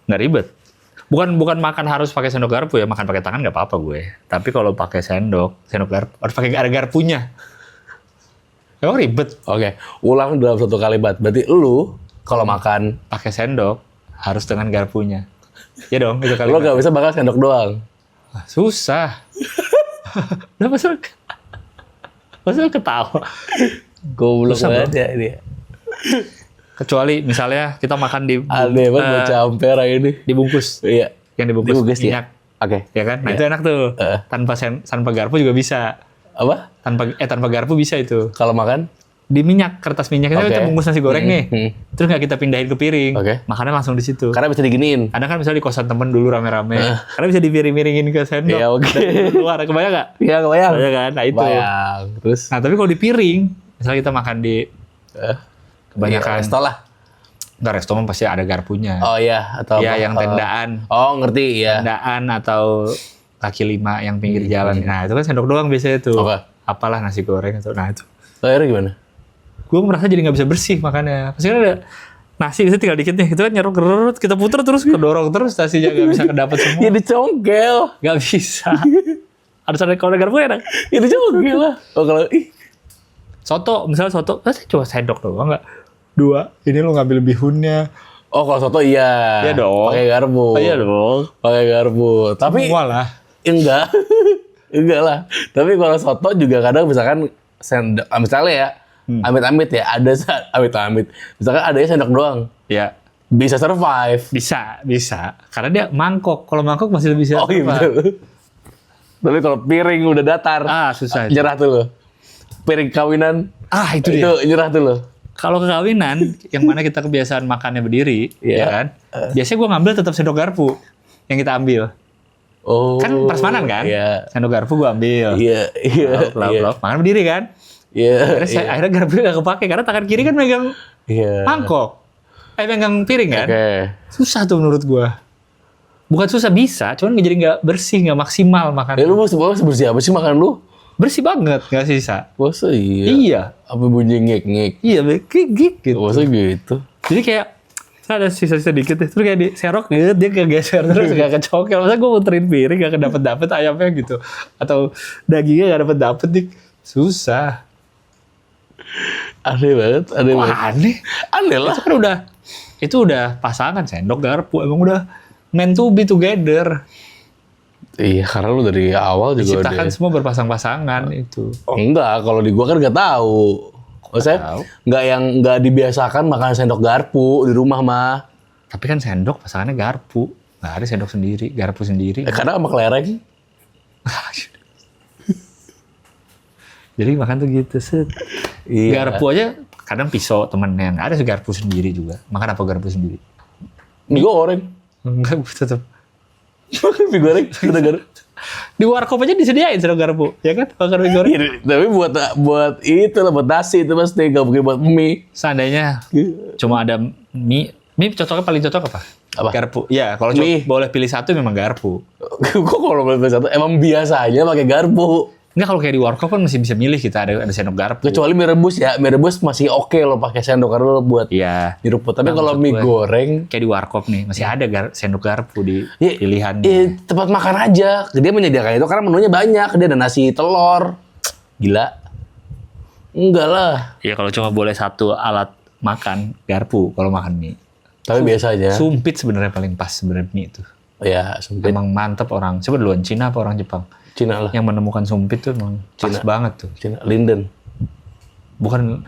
Nggak ribet. Bukan makan harus pakai sendok garpu ya, makan pakai tangan nggak apa-apa gue. Tapi kalau pakai sendok garpu harus pakai ada garpunya. Emang ribet. Oke, ulang dalam satu kalimat. Berarti lu kalau makan, Pakai sendok harus dengan garpunya. Ya dong, itu kali. lu gak bisa makan sendok doang. Susah. Udah masa ketawa. Goblok Susah, banget ya ini. Kecuali misalnya kita makan di Aneh banget bocah ampera ini. dibungkus. Iya. Yang dibungkus Dibungkus, ya? minyak. Oke. Ya kan? Nah, itu enak tuh. Tanpa garpu juga bisa. Apa? Tanpa garpu bisa itu. Kalau makan? Di minyak, kertas minyak Oke. kita bungkus nasi goreng nih. Hmm. Terus nggak kita pindahin ke piring. Oke. Makannya langsung di situ. Karena bisa diginiin. Kadang kan misalnya di kosan temen dulu rame-rame. Karena bisa dipiring-piringin ke sendok. Iya, oke. Dan keluar, kebayang nggak? Iya, kebayang. Kebayang kan? Nah itu. Kebayang. Terus? Nah tapi kalau di piring, misalnya kita makan di kebanyakan. Iya, resto lah. Nggak, restoran pasti ada garpunya. Oh iya, atau Ya apa? yang tendaan. Oh, ngerti ya. Tendaan atau kaki lima yang pinggir jalan. Nah itu kan sendok doang biasanya tuh. Apa? Apalah nasi goreng atau nah itu. Akhirnya gimana? Gue merasa jadi nggak bisa bersih makannya. Pasti kan ada nasi itu tinggal dikit nih. Itu kan nyerok gerut, kita puter terus kedorong terus nasinya nggak bisa kedapet semua. Ya dicongkel. Nggak bisa. Harus ada kalau ada garpu enak. Ya dicongkel lah. Oh kalau Soto, misalnya soto, coba sendok doang nggak? Dua. Ini lo ngambil bihunnya. Oh kalau soto iya. Iya dong. Pakai garpu. Oh, iya dong. Pakai garpu. Tapi Semua lah. enggak. Enggak lah. Tapi kalau soto juga kadang misalkan sendok, misalnya ya, amit-amit ya, amit-amit. Misalkan adanya sendok doang. Ya. Bisa survive. Bisa. Karena dia mangkok. Kalau mangkok masih bisa. Oh iya betul. Tapi kalau piring udah datar, Susah itu. nyerah tuh lo. Piring kawinan, Itu dia. nyerah tuh lo. Kalau ke kawinan, yang mana kita kebiasaan makannya berdiri, Iya. ya kan? Biasanya gue ngambil tetap sendok garpu yang kita ambil. Oh. Kan prasmanan kan? Iya. Sendok garpu gue ambil. Iya. Lauk. Makan berdiri kan? Iya. Akhirnya garpu gak kepake karena tangan kiri kan megang Iya. mangkok. Megang piring kan? Oke. Susah tuh menurut gue. Bukan susah, bisa. Cuman jadi gak bersih, gak maksimal makan. Ya lu mau sebersih apa sih makan lu? Bersih banget, gak sisa. Masa iya? Iya. Apa bunyi ngek-ngek? Iya, kayak gitu. Masa gitu? Jadi kayak ada sisa-sisa dikit deh. Terus kayak diserok gitu, dia kegeser terus gak kecokel. Masa gue muterin piring gak kedapet-dapet ayamnya gitu. Atau dagingnya gak dapet-dapet nih. Susah. Aneh banget, aneh Wah, banget. aneh. Aneh lah. Itu udah pasangan sendok garpu. Emang udah meant to be together. Iya, karena lu dari awal juga Diciptakan udah. semua berpasang-pasangan itu. Oh, enggak, kalau di gua kan nggak tahu. Maksudnya tahu? nggak dibiasakan makan sendok garpu di rumah mah. Tapi kan sendok pasangannya garpu. Nggak ada sendok sendiri, garpu sendiri. Karena sama kelereng. Jadi makan tuh gitu. Set. Iya. Garpu aja kadang pisau temennya. Nggak ada garpu sendiri juga. Makan apa garpu sendiri? Mie goreng. Enggak, tetap. Makan mie goreng, sendok garpu. Di warkop aja disediain sendok garpu, ya kan? Makan mie goreng. Iya, tapi buat itu lah, buat nasi itu pasti nggak mungkin buat mie. Seandainya cuma ada mie cocoknya paling cocok apa? Apa? Garpu. Ya, kalau Mie. boleh pilih satu memang garpu. Kok kalau boleh satu emang biasanya pakai garpu. Enggak, kalau kayak di warkop kan masih bisa milih kita ada sendok garpu. Kecuali mie rebus ya, mie rebus masih oke lo pakai sendok karena lo buat Iya. diruput. Tapi Nah, kalau maksud mie gue, goreng, kayak di warkop nih masih ada sendok garpu di ya, pilihannya. tempat makan aja. Dia menyediakan itu karena menunya banyak. Dia ada nasi telur. Gila. Enggak lah. Iya, kalau cuma boleh satu alat makan garpu kalau makan mie. Tapi biasanya. Sumpit sebenarnya paling pas sebenarnya mie itu. Ya, sempit. Emang mantep orang. Coba duluan Cina apa orang Jepang? Cina lah. Yang menemukan sumpit tuh emang pas Cina. banget tuh. Cina. Linden. Bukan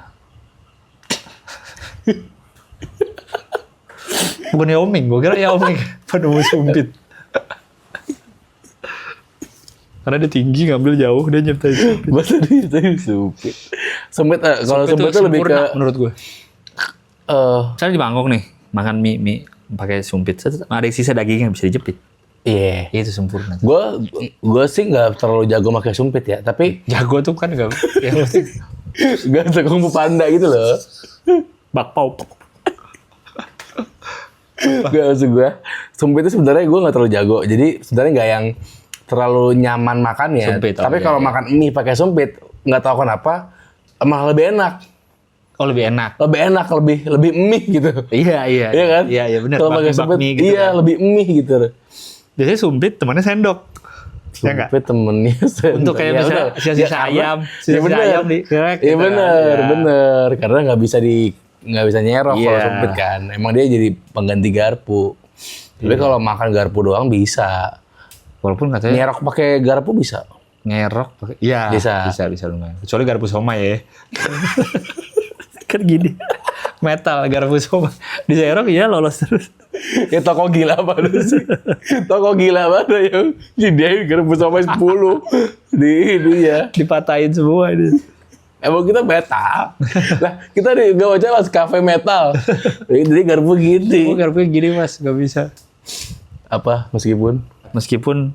bukan Yao Ming, gue kira Yao Ming penemu sumpit. Karena dia tinggi ngambil jauh, dia nyiptain sumpit. Masa dia itu sumpit. Sempit, kalau sempit itu lebih ke sempurna menurut gue. eh Misalnya di Bangkok nih, makan mie pakai sumpit, ada yang sisa dagingnya bisa dijepit. iya. Itu sempurna. Gue sih nggak terlalu jago pakai sumpit ya, tapi Jago tuh kan gak, ya mesti nggak jago panda gitu loh. bakpao. Gak maksud gue. Sumpit itu sebenarnya gue nggak terlalu jago. Jadi sebenarnya nggak yang terlalu nyaman makannya. Sumpit, Tapi kalau makan mie pakai sumpit, nggak tahu kenapa malah lebih enak. Oh lebih enak. Lebih mie gitu. Iya kan? Iya benar. Kalau pakai sumpit, Mie gitu iya kan. lebih mie gitu. Biasanya sumpit temannya sendok. Ya nggak? Sumpit temennya sendok. Untuk kayak Ya misalnya udah. sisa ayam, Ya sisa bener. ayam dikerek. Iya gitu kan. bener, Ya. bener. Karena nggak bisa nyerok kalau Iya. sumpit kan. Emang dia jadi pengganti garpu. Tapi kalau makan garpu doang bisa. Walaupun katanya Nyerok pakai garpu bisa. ngerok pakai. Iya. Bisa. Lumayan. Kecuali garpu somai ya. Kan gini. Metal garpu somai. Diserok ya lolos terus. Ya toko gila mana sih? Toko gila mana yang nyediain garpu sampai 10 di ini ya. Dipatahin semua ini. Emang kita metal. Lah kita di gak baca mas kafe metal. Jadi garpu gini. Oh garpunya gini mas, gak bisa. Apa Meskipun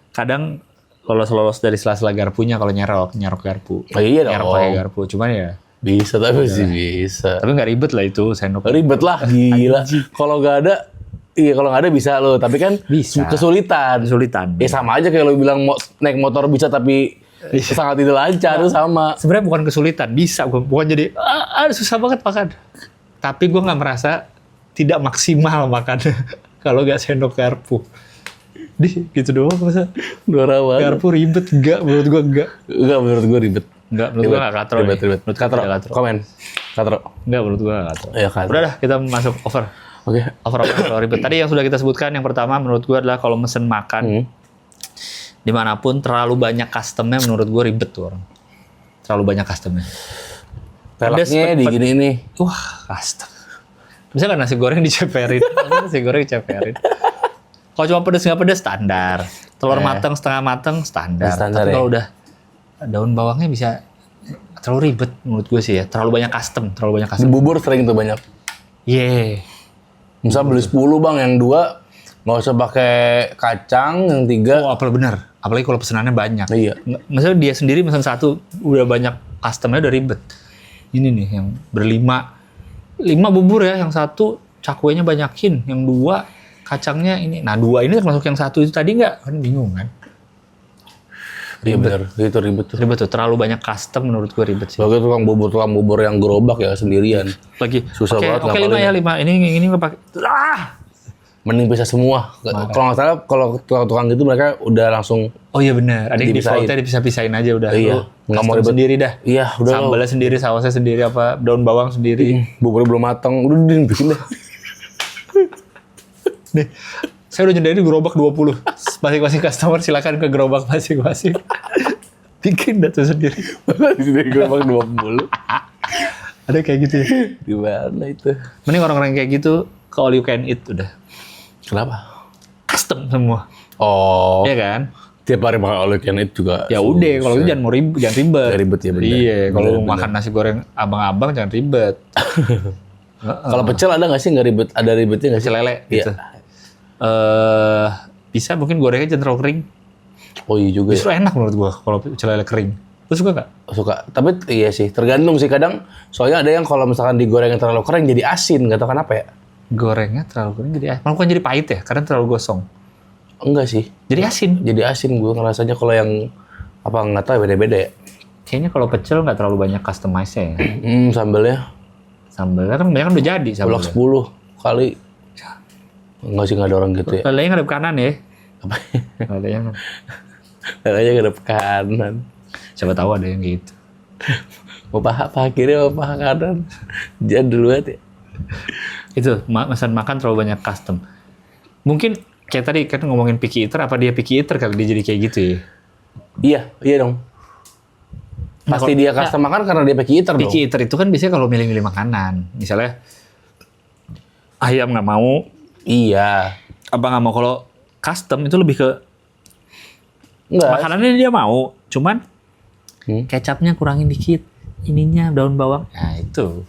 kadang lolos dari sela-sela garpunya kalau nyerok garpu. Oh iya dong. Nyerok pakai garpu, cuman ya. Bisa tapi sih bisa. Tapi nggak ribet lah itu sendok. Ribet lah gila. Kalau nggak ada, kalau nggak ada bisa loh. Tapi kan Bisa. kesulitan. Kesulitan. Ya sama aja kayak lo bilang naik motor bisa tapi sangat tidak lancar itu sama. Sebenarnya bukan kesulitan, bisa bukan jadi susah banget makan. Tapi gue nggak merasa tidak maksimal makan kalau nggak sendok garpu. Gitu doang masa. Dorawan. Garpu ribet enggak menurut gue enggak. Enggak menurut gue ribet. Enggak menurut gue enggak katro. Ribet. Menurut Katro. katro. Komen. Katro. Enggak menurut gue enggak katro. Iya katro. Udah dah kita masuk over. Oke. Over kalau ribet. Tadi yang sudah kita sebutkan yang pertama menurut gue adalah kalau mesen makan dimanapun terlalu banyak customnya menurut gue ribet tuh orang. Terlalu banyak customnya. Pelaknya di gini nih. Wah custom. Bisa kan nasi goreng diceperin? Nasi goreng diceperin. Kalau cuma pedes nggak pedes standar. Telur mateng setengah mateng standar. Standar Tapi ya? kalau udah daun bawangnya bisa terlalu ribet menurut gue sih ya. Terlalu banyak custom. Di bubur sering tuh banyak. Yeah. Misal beli 10 bang, yang 2 nggak usah pakai kacang, yang 3 Oh apalagi bener. Apalagi kalau pesenannya banyak. iya. Misalnya dia sendiri pesan satu udah banyak customnya udah ribet. Ini nih yang berlima. 5 bubur ya. Yang 1 cakwenya banyakin. Yang 2 kacangnya ini. Nah 2 ini termasuk yang 1 itu tadi nggak? Kan bingung kan? Iya bener, itu ribet tuh. Ribet tuh. Terlalu banyak custom menurut gue ribet sih. Bagi tukang bubur yang gerobak ya sendirian. Lagi Susah banget Oke 5 ngapalin. ya 5. Ini nggak pakai. Mending bisa semua. Kalau nggak salah, kalau tukang gitu mereka udah langsung Oh iya benar. Ada yang Dipisahin. defaultnya dipisah-pisahin aja udah. Iya. Lu Nggak mau custom ribet. sendiri dah. iya udah lah. Sambalnya sendiri, sausnya sendiri, apa daun bawang sendiri. Buburnya belum matang, udah bikin deh. Nih, saya udah nyediain gerobak 20. Masing-masing customer silakan ke gerobak masing-masing. Bikin dah tuh sendiri. Di sini gerobak 20. Ada kayak gitu ya. Gimana itu? Mending orang-orang kayak gitu ke all you can eat udah. Kenapa? Custom semua. Oh, Iya kan? tiap hari makan all you can eat juga. Ya udah, kalau itu jangan ribet. Jangan ribet ya, bener. Iya, kalau Bener, lu makan nasi goreng abang-abang jangan ribet. Kalau pecel ada nggak sih nggak ribet? Ada ribetnya nggak sih? Pecel lele Iya. gitu. Bisa mungkin gorengnya jangan terlalu kering. Oh iya juga. Justru enak menurut gua kalau pecel lele kering. Lu suka nggak? Suka. Tapi iya sih, tergantung sih kadang. Soalnya ada yang kalau misalkan digoreng yang terlalu kering jadi asin, nggak tahu kenapa ya. Gorengnya terlalu kering jadi malah bukan jadi pahit ya, karena terlalu gosong. Enggak sih. Jadi asin. Jadi asin gue ngerasanya kalau yang apa nggak tahu beda-beda ya. Kayaknya kalau pecel nggak terlalu banyak customize-nya ya. Sambelnya Sambelnya kan banyak kan udah jadi blok sambelnya. 10 kali. Enggak sih, nggak ada orang gitu ya. Lelenya ngadep kanan ya. Apa? Lelenya kan. Lelenya ngadep kanan. Siapa tahu ada yang gitu. Mau paha kiri, mau paha kanan. Jangan dulu ya. Itu pesan makan terlalu banyak custom. Mungkin kayak tadi kan ngomongin picky eater, apa dia picky eater kali dia jadi kayak gitu ya? Iya dong. Pasti dia custom makan karena dia picky eater dong. Picky eater itu kan biasanya kalau milih-milih makanan. Misalnya ayam nggak mau, Iya. abang nggak mau. Kalau custom itu lebih ke Enggak. makanannya dia mau, cuman kecapnya kurangin dikit, ininya daun bawang. Nah itu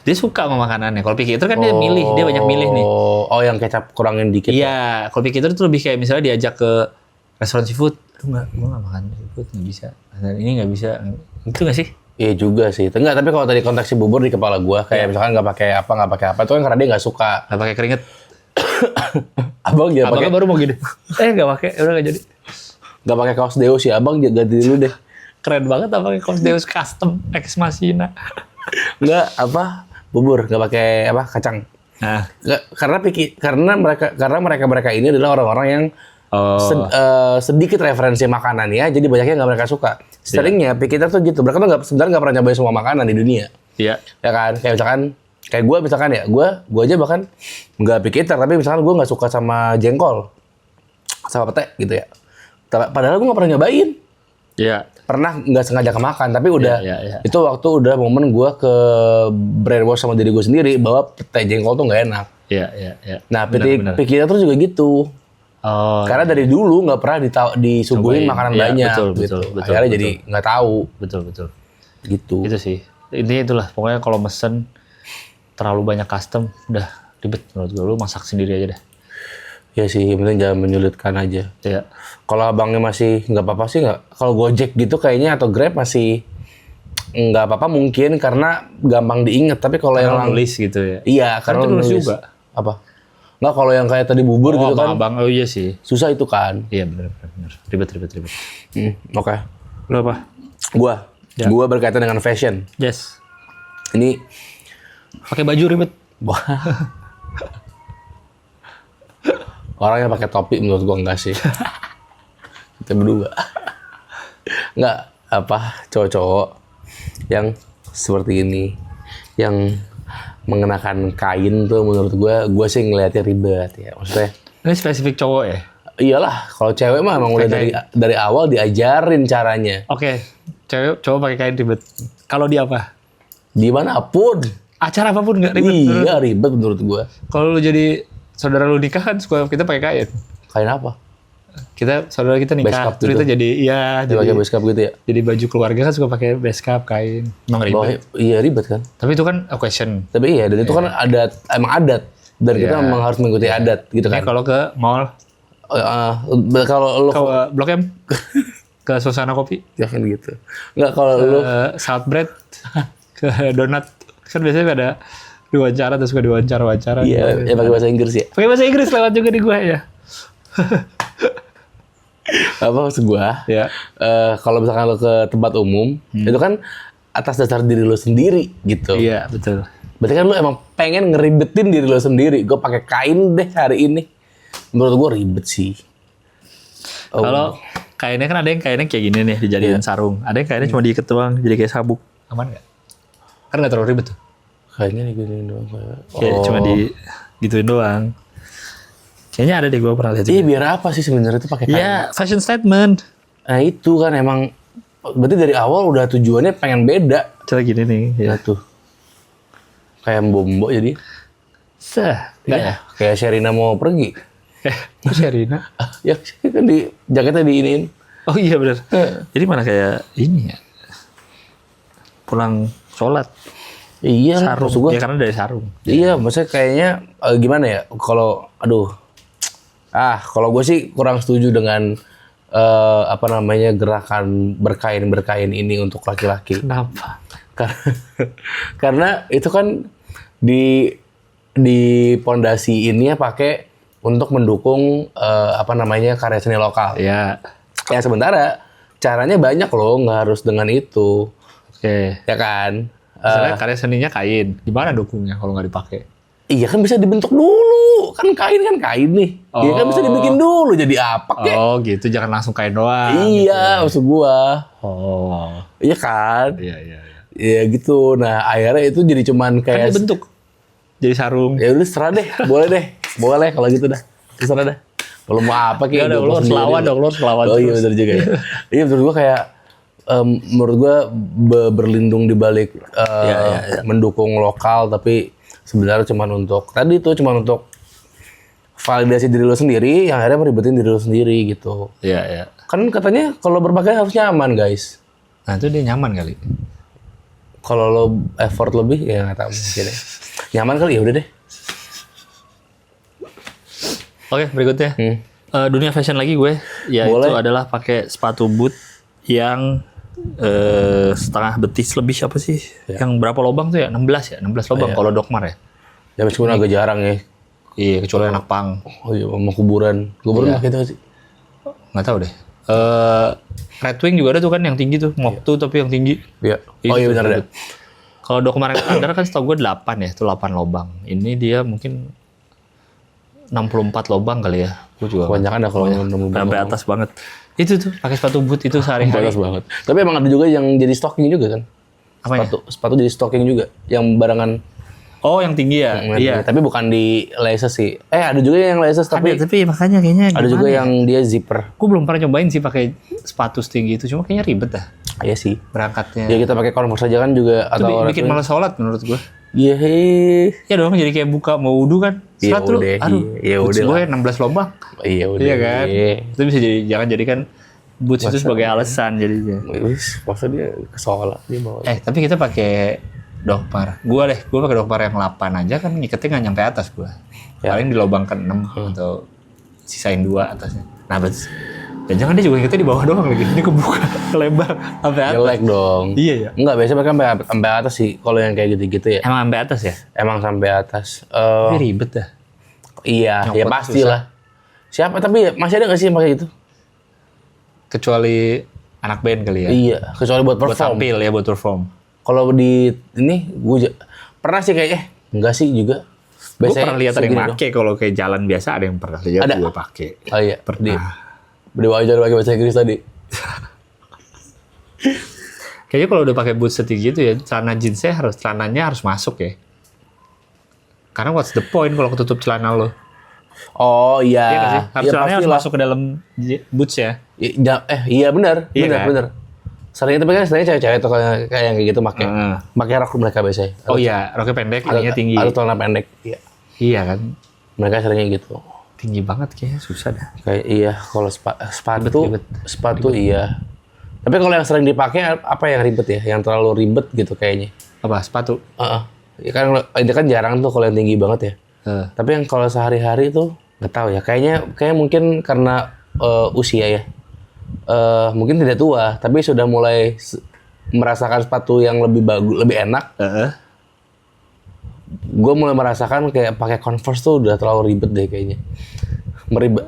dia suka sama makanannya. Kalau picky eater kan dia milih, dia banyak milih nih. Oh, yang kecap kurangin dikit. Iya, kalau picky eater itu lebih kayak misalnya diajak ke restoran seafood, gue nggak makan seafood, nggak bisa. Nah, ini nggak bisa, itu nggak sih? Iya juga sih. Enggak, tapi kalau tadi konteksnya bubur di kepala gua kayak misalkan nggak pakai apa itu kan karena dia nggak suka. Nggak pakai keringet. Abang jangan Abangnya pakai baru mau gini. Nggak pakai, udah nggak jadi. nggak pakai kaos Deus ya, abang ganti dulu deh. Keren banget abangnya kaos Deus custom Ex Machina. Nggak apa bubur, nggak pakai apa kacang. Nah, Karena mereka ini adalah orang-orang yang sedikit referensi makanannya, jadi banyaknya nggak mereka suka. Seringnya Pikiter tuh gitu, mereka tuh sebenarnya nggak pernah nyobain semua makanan di dunia. iya. Ya kan, kayak misalkan kayak gue misalkan ya, gue aja bahkan nggak Pikiter, tapi misalkan gue nggak suka sama jengkol, sama pete gitu ya. Padahal gue nggak pernah nyobain. Iya. Pernah nggak sengaja kemakan, tapi udah Iya. itu waktu udah momen gue ke brainwash sama diri gue sendiri bahwa pete jengkol tuh nggak enak. Iya. Nah, Benar. Pikiter tuh juga gitu. Oh, Karena dari dulu nggak pernah disuguhin Cobain. makanan Iya, banyak betul. Akhirnya jadi nggak tahu betul. gitu. Itu sih. Ini itulah pokoknya kalau mesen terlalu banyak custom udah ribet menurut gue. Lu masak sendiri aja deh. Ya sih, yang penting jangan menyulitkan aja. Iya. Kalau abangnya masih nggak apa-apa sih nggak. Kalau Gojek gitu kayaknya atau Grab masih nggak apa-apa mungkin karena gampang diinget. Tapi kalau yang nulis gitu ya. iya Kan karena itu nulis juga. Apa? Nggak, kalau yang kayak tadi bubur gitu kan Abang, oh iya sih. susah itu kan. Iya benar. Ribet. Oke. Lu apa? Gua berkaitan dengan fashion. Yes. Ini Pakai baju ribet. orang yang pakai topi menurut gua enggak sih. Kita berdua. Enggak apa cowok-cowok yang seperti ini yang mengenakan kain tuh menurut gua sih ngelihatnya ribet ya. Maksudnya Ini spesifik cowok ya? iyalah kalau cewek mah emang udah dari awal diajarin caranya. Oke. Cowok pakai kain ribet. Kalau dia apa? Dimanapun. Acara apapun nggak ribet? Iya ribet menurut gua. Kalau lu jadi saudara lu nikah kan suka kita pakai kain. Kain apa? Saudara kita nikah, Beskap terus gitu. itu jadi Dia pakai beskap gitu ya? jadi baju keluarga kan suka pakai beskap kain. Emang ribet. Iya ribet kan. Tapi itu kan occasion. Tapi iya, dan itu kan emang adat. Dan kita memang harus mengikuti adat gitu Ini kan. kalau ke mall, Kalau lo ke Blok M, ke Suasana Kopi, ya kan gitu. Enggak kalau lo ke Salad Bread, ke Donat, kan biasanya ada diwawancara terus suka diwawancara. iya ya pakai bahasa Inggris ya. Pakai bahasa Inggris lewat juga di gua ya. Apa maksud gua? Ya. Kalau misalkan lo ke tempat umum, itu kan atas dasar diri lo sendiri gitu. Iya betul. Berarti kan lo emang pengen ngeribetin diri lo sendiri. Gue pakai kain deh hari ini. Menurut gua ribet sih. Kalau kainnya kan ada yang kainnya kayak gini nih dijadiin sarung. Ada yang kainnya cuma diikat doang jadi kayak sabuk. Aman nggak? Kan nggak terlalu ribet tuh. Kayaknya nih gini doang. Kayak cuma di gituin doang. Kayaknya ada deh gue pernah lihat. Iya biar apa sih sebenarnya itu pakai kain? Ya fashion statement. Nah itu kan emang berarti dari awal udah tujuannya pengen beda. Coba gini nih. Ya. Ya tuh. Kayak bombo jadi. Nggak ya? Kayak Sherina mau pergi. Kok Sherina? Ya kan di jaketnya diiniin. Oh iya benar. Jadi mana kayak ini ya. Pulang sholat. Iya, Sarung. maksud gua. Ya karena dari sarung. Iya, maksudnya kayaknya gimana ya? Kalau kalau gue sih kurang setuju dengan apa namanya gerakan berkain ini untuk laki-laki. Kenapa? Karena itu kan di pondasi ini ya pakai untuk mendukung apa namanya karya seni lokal. Ya. Ya sementara caranya banyak loh, nggak harus dengan itu. Oke. Ya kan? Misalnya karya seninya kain. Gimana dukungnya kalau nggak dipakai? Iya kan bisa dibentuk dulu. Kan kain nih. Iya kan bisa dibikin dulu jadi apa kek. Oh gitu, jangan langsung kain doang. Iya, maksud gua. Oh. Iya kan? Iya. Iya gitu. Nah, akhirnya itu jadi cuman Kan kayak dibentuk. Jadi sarung. ya udah serah deh. Boleh deh. Boleh kalau gitu dah. Terserah dah. Kalau mau apa Ya kayak udah, lu harus lawan dong, lu harus lawan Oh iya terus. benar juga ya. Iya menurut gua kayak menurut gua berlindung di balik mendukung lokal tapi sebenarnya cuman untuk untuk validasi diri lo sendiri yang akhirnya meribetin diri lo sendiri gitu. Iya. Kan katanya kalau berpakaian harus nyaman, guys. Nah itu dia nyaman kali. Kalau lo effort lebih ya nggak tahu mungkin deh. Nyaman kali ya udah deh. Oke, berikutnya. Dunia fashion lagi gue. Yaitu Boleh. adalah pakai sepatu boot yang setengah betis lebih apa sih? Yang berapa lubang tuh ya? 16 ya? 16 lubang kalau Dokmar ya? Ya meskipun agak jarang ya. Iya, kecuali anak pang. Oh iya, mau kuburan. Kuburan pakai itu sih. Nggak tahu deh. Red Wing juga ada tuh kan yang tinggi tuh. Mok tuh tapi yang tinggi. Iya. Itu Oh iya tuh, benar deh. Kalau dok kemarin standar kan setahu gue 8 ya. Itu 8 lobang. Ini dia mungkin 64 lobang kali ya. Gue juga Kebanyakan ada kalau sampai atas banget. Itu tuh pakai sepatu boot itu sehari-hari. bagus banget. Tapi emang ada juga yang jadi stocking juga kan? Apanya? Sepatu jadi stocking juga. Yang barengan. Oh, yang tinggi ya? Iya. Tapi bukan di laces sih. Ada juga yang laces tapi makanya kayaknya ada juga yang dia zipper. Gue belum pernah nyobain sih pakai sepatu setinggi itu, cuma kayaknya ribet dah Iya sih. berangkatnya. Ya kita pakai Converse aja kan juga Itu bikin malas sholat menurut gue. Iya. Ya dong, jadi kayak buka mau wudu kan. Iya Serat lu, udah. aduh, Iya boots udah gue lah. 16 lubang. Iya udah. Iya kan? Itu bisa jadi, jangan jadikan boots itu sebagai alasan jadinya. Wis, masa dia ke sholat dia bawa. Tapi kita pakai dokpar. Gue pakai dokpar yang 8 aja kan ngiketnya nggak nyampe atas gue. Ya. Paling di lubang ke-6 atau sisain 2 atasnya. Nah, dan jangan dia juga ngiketnya di bawah doang lagi. Ini kebuka, kelebar sampai atas. Jelek dong. Iya ya. Enggak, biasanya mereka sampai atas sih kalau yang kayak gitu-gitu ya. Emang sampai atas ya? Emang sampai atas. Tapi ribet dah. Iya, ya Nyopot pastilah. Siapa tapi masih ada nggak sih yang pakai itu? Kecuali anak band kali ya. Iya, kecuali buat Buat perform. tampil ya, buat perform. Kalau di ini gue pernah sih kayak enggak sih juga. Gue pernah lihat ada yang segini pakai kalau kayak jalan biasa, ada yang pernah lihat Ada? gue pakai. dong. Oh iya, Pernah. Di wajar pakai bahasa Inggris tadi. Kayaknya kalau udah pakai boots setinggi itu ya, celananya harus masuk ya. Karena what's the point kalau ketutup celana lo? Oh iya. Iya nggak sih? Harus Iya celananya harus pastilah. masuk ke dalam boots ya. Iya benar, Iya benar, kan? benar. Sering tapi kan sebenarnya cewek-cewek tuh kayak yang kayak gitu pakai rok mereka biasanya. Oh iya, roknya pendek, ininya tinggi. Atau celana pendek. Iya. Iya kan? Mereka seringnya gitu. Tinggi banget kayaknya, susah dah. Kayak iya, kalau Ribet. sepatu iya. Tapi kalau yang sering dipakai apa yang ribet ya? Yang terlalu ribet gitu kayaknya. Apa, sepatu? Ya kan ini kan jarang tuh kalau yang tinggi banget ya. Tapi yang kalau sehari-hari tuh nggak tahu ya. Kayaknya mungkin karena usia ya. Mungkin tidak tua, tapi sudah mulai merasakan sepatu yang lebih bagus, lebih enak. Gue mulai merasakan kayak pakai Converse tuh udah terlalu ribet deh kayaknya.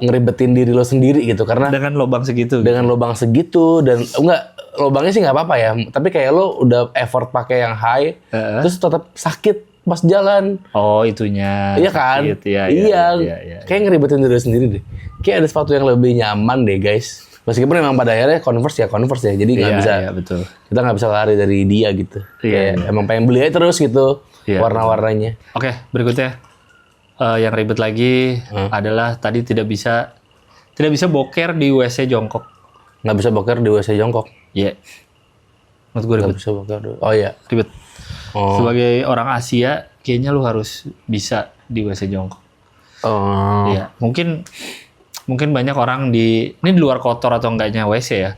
Ngeribetin diri lo sendiri gitu karena Dengan lubang segitu. dengan lubang segitu dan enggak lubangnya sih nggak apa-apa ya, tapi kayak lo udah effort pakai yang high, terus tetap sakit pas jalan. Oh, itunya. Iya kan? Sakit. Iya. Kayak ngeribetin diri sendiri deh. Kayak ada sepatu yang lebih nyaman deh guys. Meskipun memang pada akhirnya Converse ya, jadi nggak bisa. Iya, betul. Kita nggak bisa lari dari dia gitu. Iya, Kayak emang pengen beli aja terus gitu. Iya, warna-warnanya. Oke, berikutnya yang ribet lagi adalah tadi tidak bisa boker di WC jongkok. Nggak bisa boker di WC jongkok. Iya. Menurut gue Nggak ribet. bisa boker. Oh iya. Ribet. Sebagai orang Asia, kayaknya lu harus bisa di WC jongkok. Oh. Iya. Mungkin banyak orang ini di luar kotor atau enggaknya WC ya.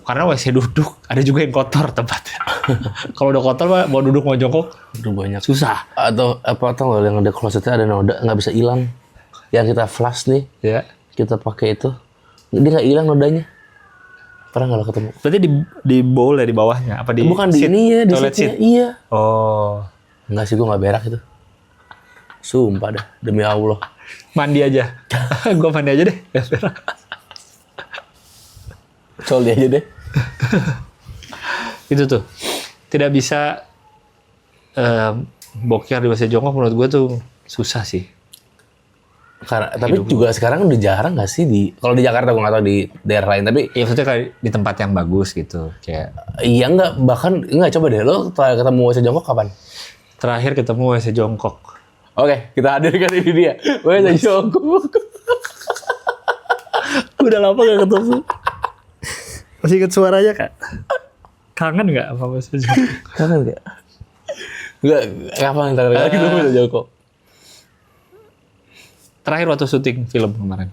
Karena WC duduk, ada juga yang kotor tempatnya. Kalau udah kotor, mau duduk mau jongkok, Udah banyak. susah. Atau nggak yang ada klosetnya ada noda nggak bisa hilang. Yang kita flush nih, Ya. kita pakai itu, dia nggak hilang nodanya. Pernah nggak lo ketemu? Berarti di bowl ya di bawahnya? Apa di Bukan di seat? ini ya, di Toilet seatnya. seat? Iya. Oh. Enggak sih, gue nggak berak itu. Sumpah dah, demi Allah. Mandi aja. Gua mandi aja deh. Coli aja deh. Itu tuh. Tidak bisa boker di WC jongkok menurut gue tuh susah sih. Karena, tapi juga sekarang udah jarang nggak sih kalau di Jakarta, gue nggak tahu di daerah lain, tapi Ya maksudnya kayak di tempat yang bagus gitu. Kayak iya nggak coba deh lo terakhir ketemu WC jongkok kapan? terakhir ketemu WC jongkok. Oke, kita hadirkan ini dia. WC jongkok. Udah lama gak ketemu. Masih inget suaranya kak? Kangen gak sama WC jongkok? Kangen nggak? Nggak, kapan terakhir kali ketemu WC jongkok? Terakhir waktu syuting film kemarin.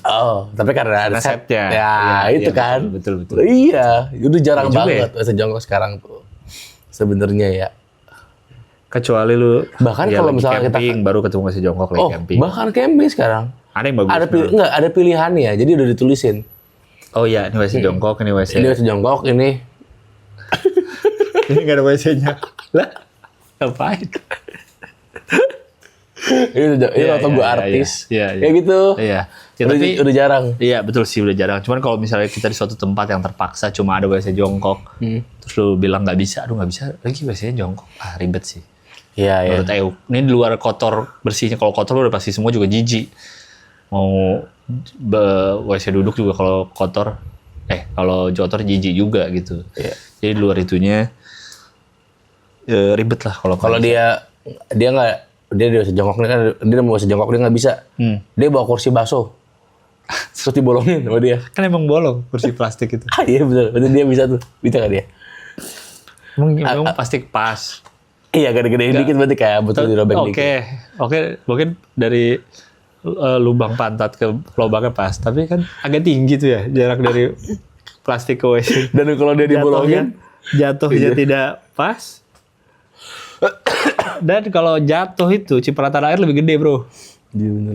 Oh, tapi karena ada setnya. Ya, Iya, itu iya, kan. betul. Iya, udah jarang Iya juga banget WC jongkok sekarang tuh. Sebenarnya ya. Kecuali lu Bahkan kalau lagi misalnya camping, baru ketemu WC jongkok lagi camping. bahkan camping sekarang. Ada yang bagus. Ada pilihannya, jadi udah ditulisin. Oh iya, ini WC jongkok, ini WC. Ini WC jongkok, ini. Ini gak ada WC-nya. Lah, ngapain? Ini atau gue artis. Iya. Kayak gitu. Iya. Ya, Udah jarang. Iya betul sih udah jarang. Cuman kalau misalnya kita di suatu tempat yang terpaksa cuma ada WC jongkok, terus lu bilang nggak bisa, aduh nggak bisa, lagi WC-nya jongkok, ribet sih. Iya. Menurut Euk, ini di luar kotor bersihnya. Kalau kotor lu udah pasti semua juga jijik. Mau WC duduk juga kalau kotor, kalau kotor jijik juga gitu. Iya. Jadi di luar itunya ribet lah kalau dia nggak, dia bisa jongkok nih kan, dia mau bisa jongkok dia nggak bisa. Dia bawa kursi baso. Terus dibolongin sama dia. Kan emang bolong kursi plastik itu. Iya betul. Berarti dia bisa tuh. Bisa nggak dia? Emang plastik pas. Iya, gede-gedein dikit berarti kayak betul dirobek dikit. Oke, mungkin dari lubang pantat ke lubangnya pas, tapi kan agak tinggi tuh ya jarak dari plastik ke WC. Dan kalau dia dibolongin, jatuhnya tidak pas. Dan kalau jatuh itu cipratan air lebih gede, bro.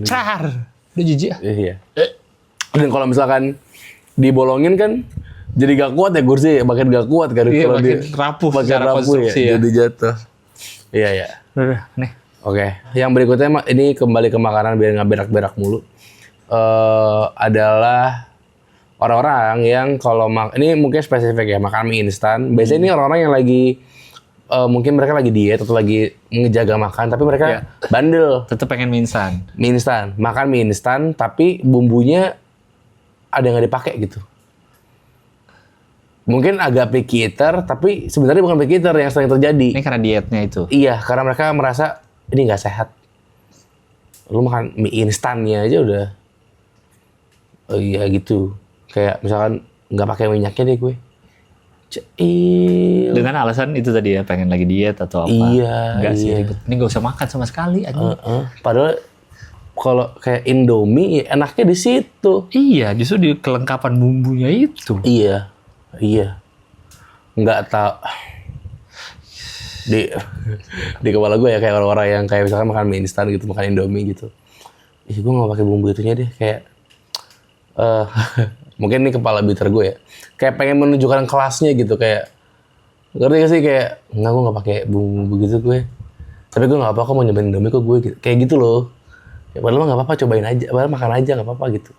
Car, udah jijik. Iya. Dan kalau misalkan dibolongin kan jadi gak kuat ya kursi, makin gak kuat kan. Iya, kalau makin rapuh secara konstruksi ya. Jadi jatuh. Iya. Udah, nih. Oke, yang berikutnya ini kembali ke makanan biar nggak berak-berak mulu. Adalah orang-orang yang kalau ini mungkin spesifik ya, makan mie instan. Biasanya ini orang-orang yang lagi mungkin mereka lagi diet atau lagi ngejaga makan, tapi mereka bandel. Tetap pengen mie instan. Mie instan, makan mie instan, tapi bumbunya ada yang nggak dipakai gitu. Mungkin agak picky eater, tapi sebenarnya bukan picky eater yang sering terjadi. Ini karena dietnya itu. Iya, karena mereka merasa ini nggak sehat. Lu makan mie instannya aja udah, oh iya gitu. Kayak misalkan nggak pakai minyaknya deh gue. Dengan alasan itu tadi ya, pengen lagi diet atau apa? Iya. Enggak sih ribet. Ini nggak usah makan sama sekali aja. Padahal kalau kayak Indomie enaknya di situ. Iya, justru di kelengkapan bumbunya itu. Iya. Nggak tahu. Di kepala gue ya kayak orang-orang yang kayak misalkan makan mie instan gitu, makan Indomie gitu. Ih, gue nggak pakai bumbu itunya deh, kayak mungkin ini kepala bitter gue ya. Kayak pengen menunjukkan kelasnya gitu, kayak ngerti gak sih, kayak nggak, gue nggak pakai bumbu begitu gue. Tapi gue nggak apa-apa, kok mau nyobain Indomie kok gue gitu. Kayak gitu loh. Ya, padahal nggak apa-apa, cobain aja, padahal makan aja nggak apa-apa gitu.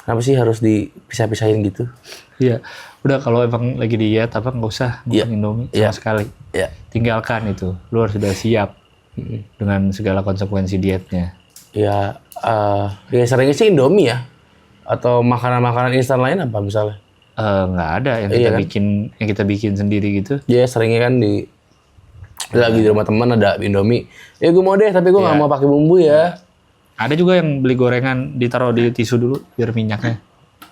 Kenapa sih harus dipisah-pisahin gitu? Iya, udah kalau emang lagi diet apa nggak usah makan Indomie sama sekali. Iya. Tinggalkan itu, lu harus sudah siap dengan segala konsekuensi dietnya. Ya, ya seringnya sih Indomie ya, atau makanan-makanan instan lain apa misalnya? Nggak ada yang kita bikin sendiri gitu. Ya seringnya kan lagi di rumah teman ada Indomie. Ya gue mau deh, tapi gue nggak mau pakai bumbu ya. Ada juga yang beli gorengan ditaruh di tisu dulu biar minyaknya.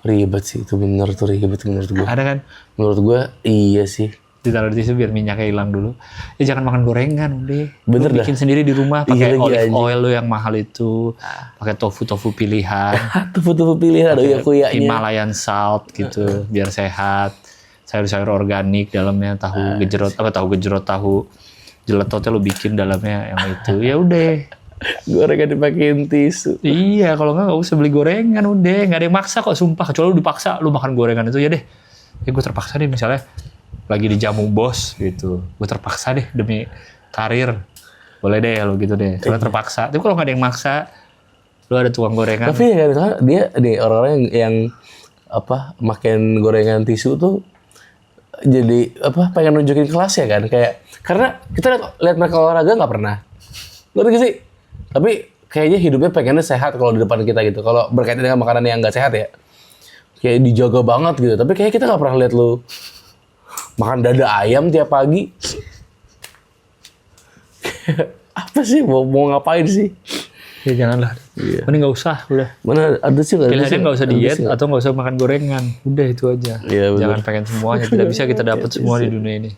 Ribet sih itu, bener tuh ribet menurut gue. Ada kan? Menurut gue iya sih. Ditaruh di tisu biar minyaknya hilang dulu. Ya jangan makan gorengan udah. Bener lu bikin sendiri di rumah pakai olive oil lu yang mahal itu, pakai tofu pilihan. Tofu pilihan ada ya kuyanya. Himalayan salt gitu biar sehat. Sayur-sayur organik dalamnya, tahu gejrot, tahu jeletotnya lu bikin dalamnya yang itu. Ya udah. Gorengan dipakein tisu. Iya, kalau nggak usah beli gorengan udah. Nggak ada yang maksa kok, sumpah. Kecuali lu dipaksa, lu makan gorengan itu ya deh. Ya gue terpaksa deh misalnya lagi di jamu bos gitu. Gue terpaksa deh demi karir. Boleh deh lu gitu deh. Soalnya terpaksa. Tapi kalau nggak ada yang maksa, lu ada tukang gorengan. Tapi ya dia orang-orang yang makan gorengan tisu tuh jadi pengen nunjukin kelas ya kan, kayak karena kita lihat mereka olahraga nggak pernah. Ngerti gak sih? Tapi kayaknya hidupnya pengennya sehat kalau di depan kita gitu. Kalau berkaitan dengan makanan yang nggak sehat ya, kayak dijaga banget gitu. Tapi kayak kita nggak pernah lihat lu makan dada ayam tiap pagi. Apa sih? Mau ngapain sih? Ya janganlah. Iya. Mending nggak usah, udah. Mana ada sih nggak? Pilihannya nggak usah diet atau nggak usah makan gorengan. Udah itu aja. Iya, jangan pengen semuanya. Tidak bisa kita dapat semua di dunia ini.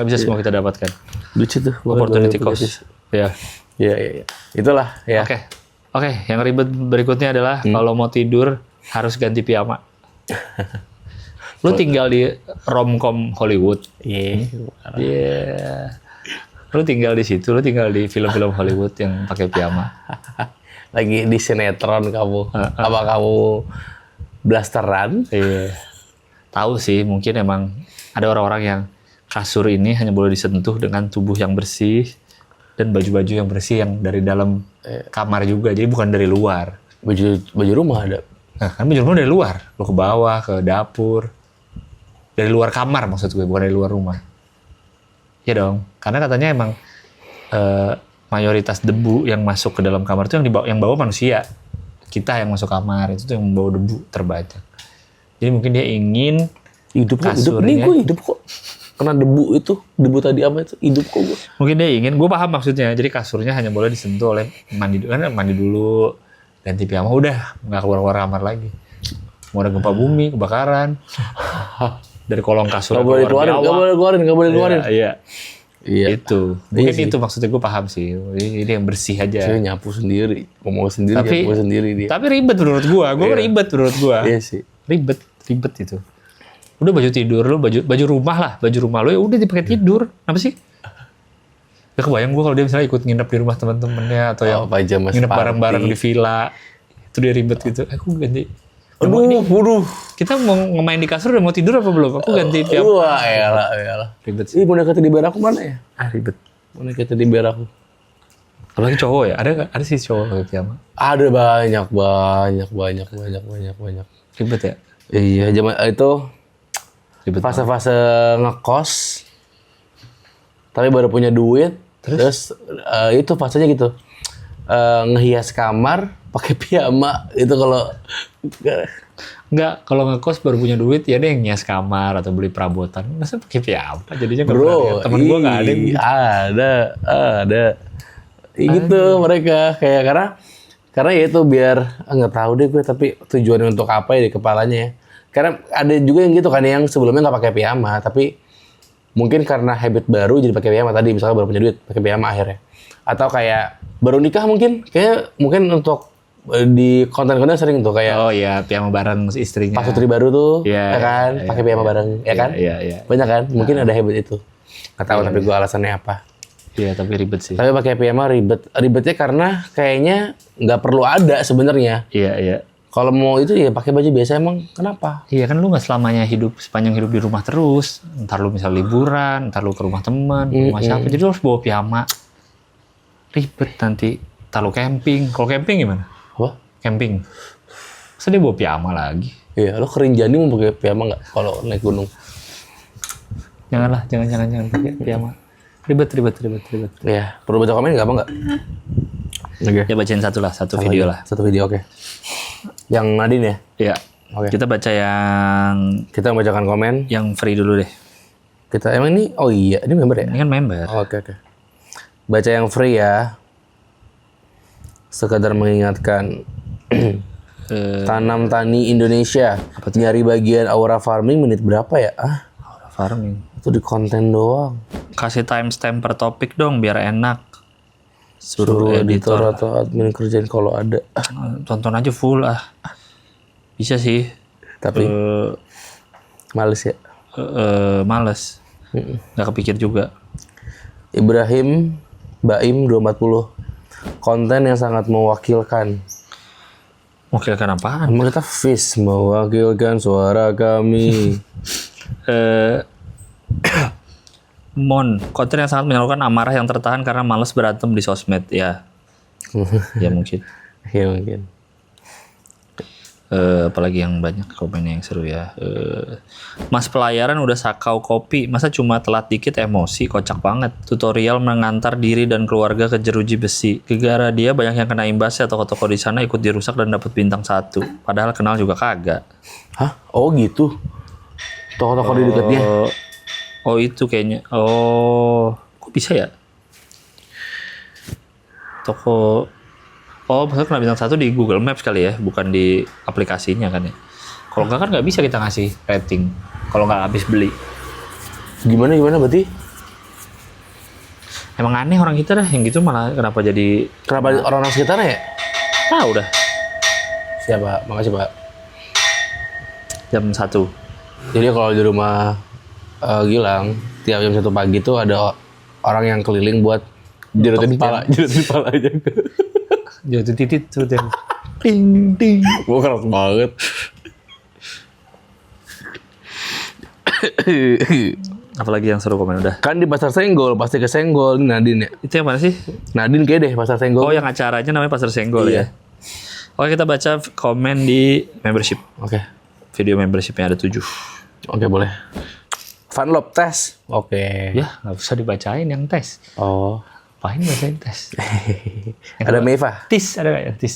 Nggak bisa semua kita dapatkan. Lucu tuh. Opportunity cost. Ya. Iya. Itulah ya. Oke. Yang ribet berikutnya adalah kalau mau tidur harus ganti piyama. Lu tinggal di romcom Hollywood. Iya. Lu tinggal di situ, lu tinggal di film-film Hollywood yang pakai piyama. Lagi di sinetron kamu. Apa kamu blasteran? Iya. Tahu sih, mungkin emang ada orang-orang yang kasur ini hanya boleh disentuh dengan tubuh yang bersih. dan baju-baju yang bersih yang dari dalam kamar juga, jadi bukan dari luar. Baju rumah ada. Nah kan baju rumah dari luar, lo ke bawah, ke dapur, dari luar kamar maksud gue, bukan dari luar rumah. Ya dong, karena katanya emang mayoritas debu yang masuk ke dalam kamar itu yang bawa manusia. Kita yang masuk kamar itu tuh yang membawa debu terbanyak. Jadi mungkin dia ingin Hidup kasurnya. Ini gue hidup kok. Kena debu tadi apa itu? Hidup kok gue. Mungkin dia ingin, gue paham maksudnya. Jadi kasurnya hanya boleh disentuh oleh mandi dulu, ganti piyama, udah nggak keluar kamar lagi. Mau ada gempa bumi, kebakaran, dari kolong kasur. Gak boleh keluarin. Iya. Itu. Mungkin Iya itu maksudnya, gue paham sih. Ini yang bersih aja. Saya nyapu sendiri, ngomong sendiri, nyapu sendiri dia. Tapi ribet menurut gue. Ribet menurut gue. Iya sih. Ribet itu. Udah baju tidur lu, baju rumah lah, baju rumah lu ya udah dipakai tidur. Apa sih? Ya kebayang gue kalau dia misalnya ikut nginep di rumah teman-temannya atau yang nginep bareng-bareng di villa. Itu dia ribet gitu. Aku ganti. Aduh. Kita mau ngemain di kasur udah mau tidur apa belum? Aku ganti tiap. Wah, elah. Ribet sih. Ih, boneka teddy bear aku mana ya? Ribet. Boneka teddy bear aku. Apalagi cowok ya? Ada sih cowok pakai piyama. Ada banyak. Ribet ya? Iya, zaman itu Ribet. fase-fase ngekos. Tapi baru punya duit. Terus itu fasenya gitu. Ngehias kamar pakai piyama itu kalau Enggak, kalau ngekos baru punya duit ya dia yang nyias kamar atau beli perabotan. Masa pakai piyama? Jadinya enggak pernah lihat. Temen gue enggak ada yang gitu. Ada. Gitu mereka kayak karena ya itu biar nggak tahu deh gue, tapi tujuannya untuk apa ya di kepalanya ya. Karena ada juga yang gitu kan yang sebelumnya nggak pakai piyama, tapi mungkin karena habit baru jadi pakai piyama tadi, misalnya baru punya duit pakai piyama akhirnya. Atau kayak baru nikah mungkin untuk di konten-konten sering tuh kayak oh iya, piyama bareng istrinya. pas putri baru tuh, ya kan pakai piyama bareng, ya kan? Iya. Banyak kan? Mungkin ada habit itu. Nggak tahu tapi gue alasannya apa. Iya, tapi ribet sih. Tapi pakai piyama ribetnya karena kayaknya nggak perlu ada sebenarnya. Iya. Kalau mau itu ya pakai baju biasa, emang kenapa? Iya kan lu nggak selamanya sepanjang hidup di rumah terus. Ntar lu misal liburan, ntar lu ke rumah teman, ke rumah siapa. Jadi lu harus bawa piyama. Ribet nanti. Ntar lu camping. Kalau camping gimana? Apa? Camping. Masa dia bawa piyama lagi? Iya, lo kerinjani mau pakai piyama nggak kalau naik gunung? Jangan pakai piyama. Ribet. Iya, perlu baca komen nggak apa nggak? Oke. Ya bacain satu video lah. Satu video, oke. Yang Nadine ya? Iya. Oke. Kita baca yang Kita membacakan komen. free dulu deh. Kita emang ini, oh iya, ini member ya? Ini kan member. Oke. Baca yang free ya. Sekadar mengingatkan. Tanam Tani Indonesia. Nyari bagian aura farming menit berapa ya? Aura farming. Itu di konten doang. Kasih timestamp per topik dong biar enak. Suruh editor atau admin kerjain kalau ada. Tonton aja full Bisa sih. Tapi males ya. Males. Nggak kepikir juga. Ibrahim Baim 240. Konten yang sangat mewakilkan. Mewakilkan apaan? Emang kita fish mewakilkan suara kami. Mon, konten yang sangat menyalurkan amarah yang tertahan karena malas berantem di sosmed. Ya mungkin. Ya mungkin. Apalagi yang banyak komennya yang seru ya. Mas pelayaran udah sakau kopi, masa cuma telat dikit emosi, kocak banget. Tutorial mengantar diri dan keluarga ke jeruji besi. Gegara dia banyak yang kena imbasnya, toko-toko di sana ikut dirusak dan dapat bintang 1. Padahal kenal juga kagak. Hah? Oh gitu. Toko-toko di dekatnya. Oh itu kayaknya. Oh, kok bisa ya? Toko. Oh, maksudnya kena bintang 1 di Google Maps kali ya, bukan di aplikasinya kan ya. Kalau enggak kan nggak bisa kita ngasih rating kalau nggak habis beli. Gimana berarti? Emang aneh orang kita dah yang gitu, malah kenapa orang-orang sekitarnya ya? Tahu dah. Siapa? Makasih Pak. Jam 1. Jadi kalau di rumah Gilang, tiap jam 1 pagi tuh ada orang yang keliling buat jerutin pala aja. Jerutin titit tuh dan ting ting. Gue keras banget. Apalagi yang seru komen udah. Kan di Pasar Senggol, pasti kesenggol. Ini Nadine ya. Itu yang mana sih? Nadine kayak deh Pasar Senggol. Oh, yang acaranya namanya Pasar Senggol Iya. ya. Oke, kita baca komen di membership. Oke. Video membershipnya ada 7. Oke, boleh. Funlob tes. Oke. Ya, nggak usah dibacain yang tes. Oh. Apain bacain tes? Ada Meva. Tis, ada nggak ya? Tis.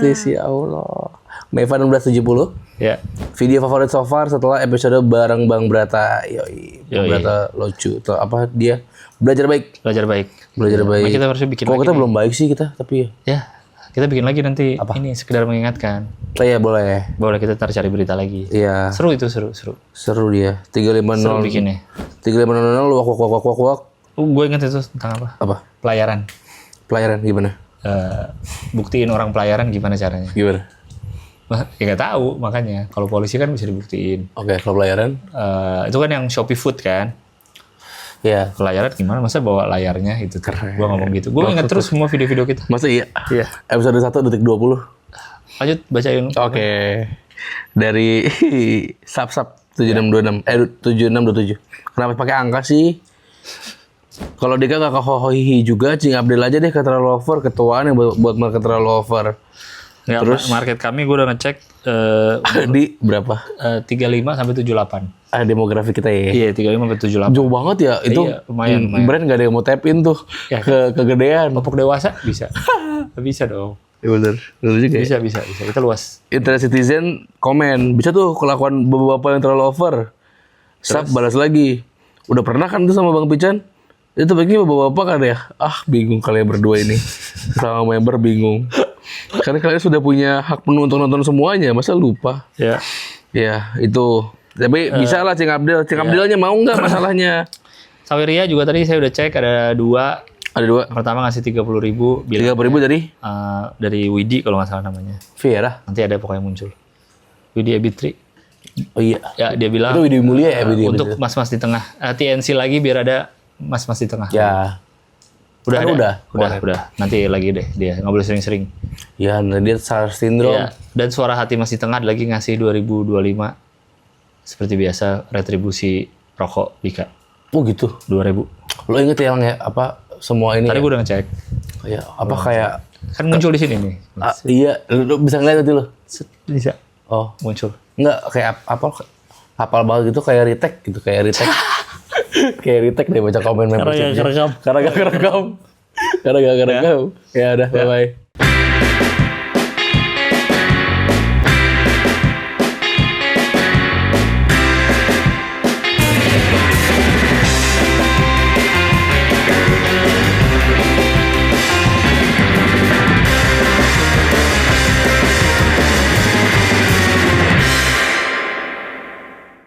Tes ya Allah. Meva 1670. Ya. Video favorit so far setelah episode bareng Bang Brata. Yoi. Bang Yoi. Brata lucu. Tuh, apa dia? Belajar baik. Belajar baik. Belajar baik. Nah, kita harusnya bikin Kok lagi kita nih. belum baik sih kita, tapi ya. Ya, kita bikin lagi nanti. Ini sekedar mengingatkan. Oh, iya boleh. Boleh kita ntar cari berita lagi. Iya. Seru itu, seru. Seru dia. Seru 350. bikinnya. 3500 wak. Gue ingat itu tentang apa? Apa? Pelayaran. Pelayaran gimana? Buktiin orang pelayaran gimana caranya? Gimana? Ya nggak tahu, makanya. Kalau polisi kan bisa dibuktiin. Oke, kalau pelayaran? Itu kan yang Shopee Food kan. Iya. Pelayaran gimana? Masa bawa layarnya itu? Keren. Gue ngomong gitu. Gue ingat terus semua video-video kita. Masa iya? Iya. Episode 1 detik 20. Lanjut bacain. Oke. Dari Sap 7626 7627. Kenapa pakai angka sih? Kalau Dika gak hohihi juga, Cing Abdel aja deh Katra Lover, ketuaan yang buat Katra Lover. Nggak, Terus? market kami gue udah ngecek Di berapa? 35 sampai 78. Demografi kita ya. Iya, 35 sampai 78. Jauh banget ya itu. Iya, lumayan. Brand gak ada yang mau tap in tuh Ya, kegedean. Popok dewasa bisa. Bisa dong. Ya bener juga ya. Bisa. Kita luas. Internet Citizen komen, bisa tuh kelakuan bapak-bapak yang terlalu over. Sap balas lagi. Udah pernah kan tuh sama Bang Pican? Itu baiknya bapak-bapak kan ya? Bingung kalian berdua ini. Sama member bingung. Karena kalian sudah punya hak penuh untuk nonton semuanya, masa lupa? Ya. Ya, itu. Tapi bisa lah Cing Abdel. Cing Abdelnya mau nggak masalahnya? Saweria juga tadi saya udah cek ada 2. Ada 2. Pertama ngasih 30.000 bilang 30.000 dari Widi kalau nggak salah namanya. Viera. Nanti ada pokoknya muncul. Widi Ebitri. Oh iya. Ya, dia bilang Itu Widi Mulia ya, Widi untuk Ebitri. mas-mas di tengah. TNC lagi biar ada mas-mas di tengah. Ya. Udah Kan ada. udah. Udah. Nanti lagi deh dia. Nggak boleh sering-sering. Ya, nah dia SARS syndrome. Iya. Dan suara hati masih tengah lagi ngasih 2025. Seperti biasa retribusi rokok Dika. Oh gitu. 2.000. Lo inget ya, Lang, ya apa semua ini? Tadi Ya? gue udah ngecek. Ya, apa kayak Kan muncul di sini nih. iya, lu bisa ngeliat nanti lo. Bisa Oh, muncul. enggak kayak apa hafal banget gitu kayak retake gitu, kayak retake. Kayak retake deh baca komen membership. Karena gak kerekam. Karena gak kerekam. Ya udah, bye-bye.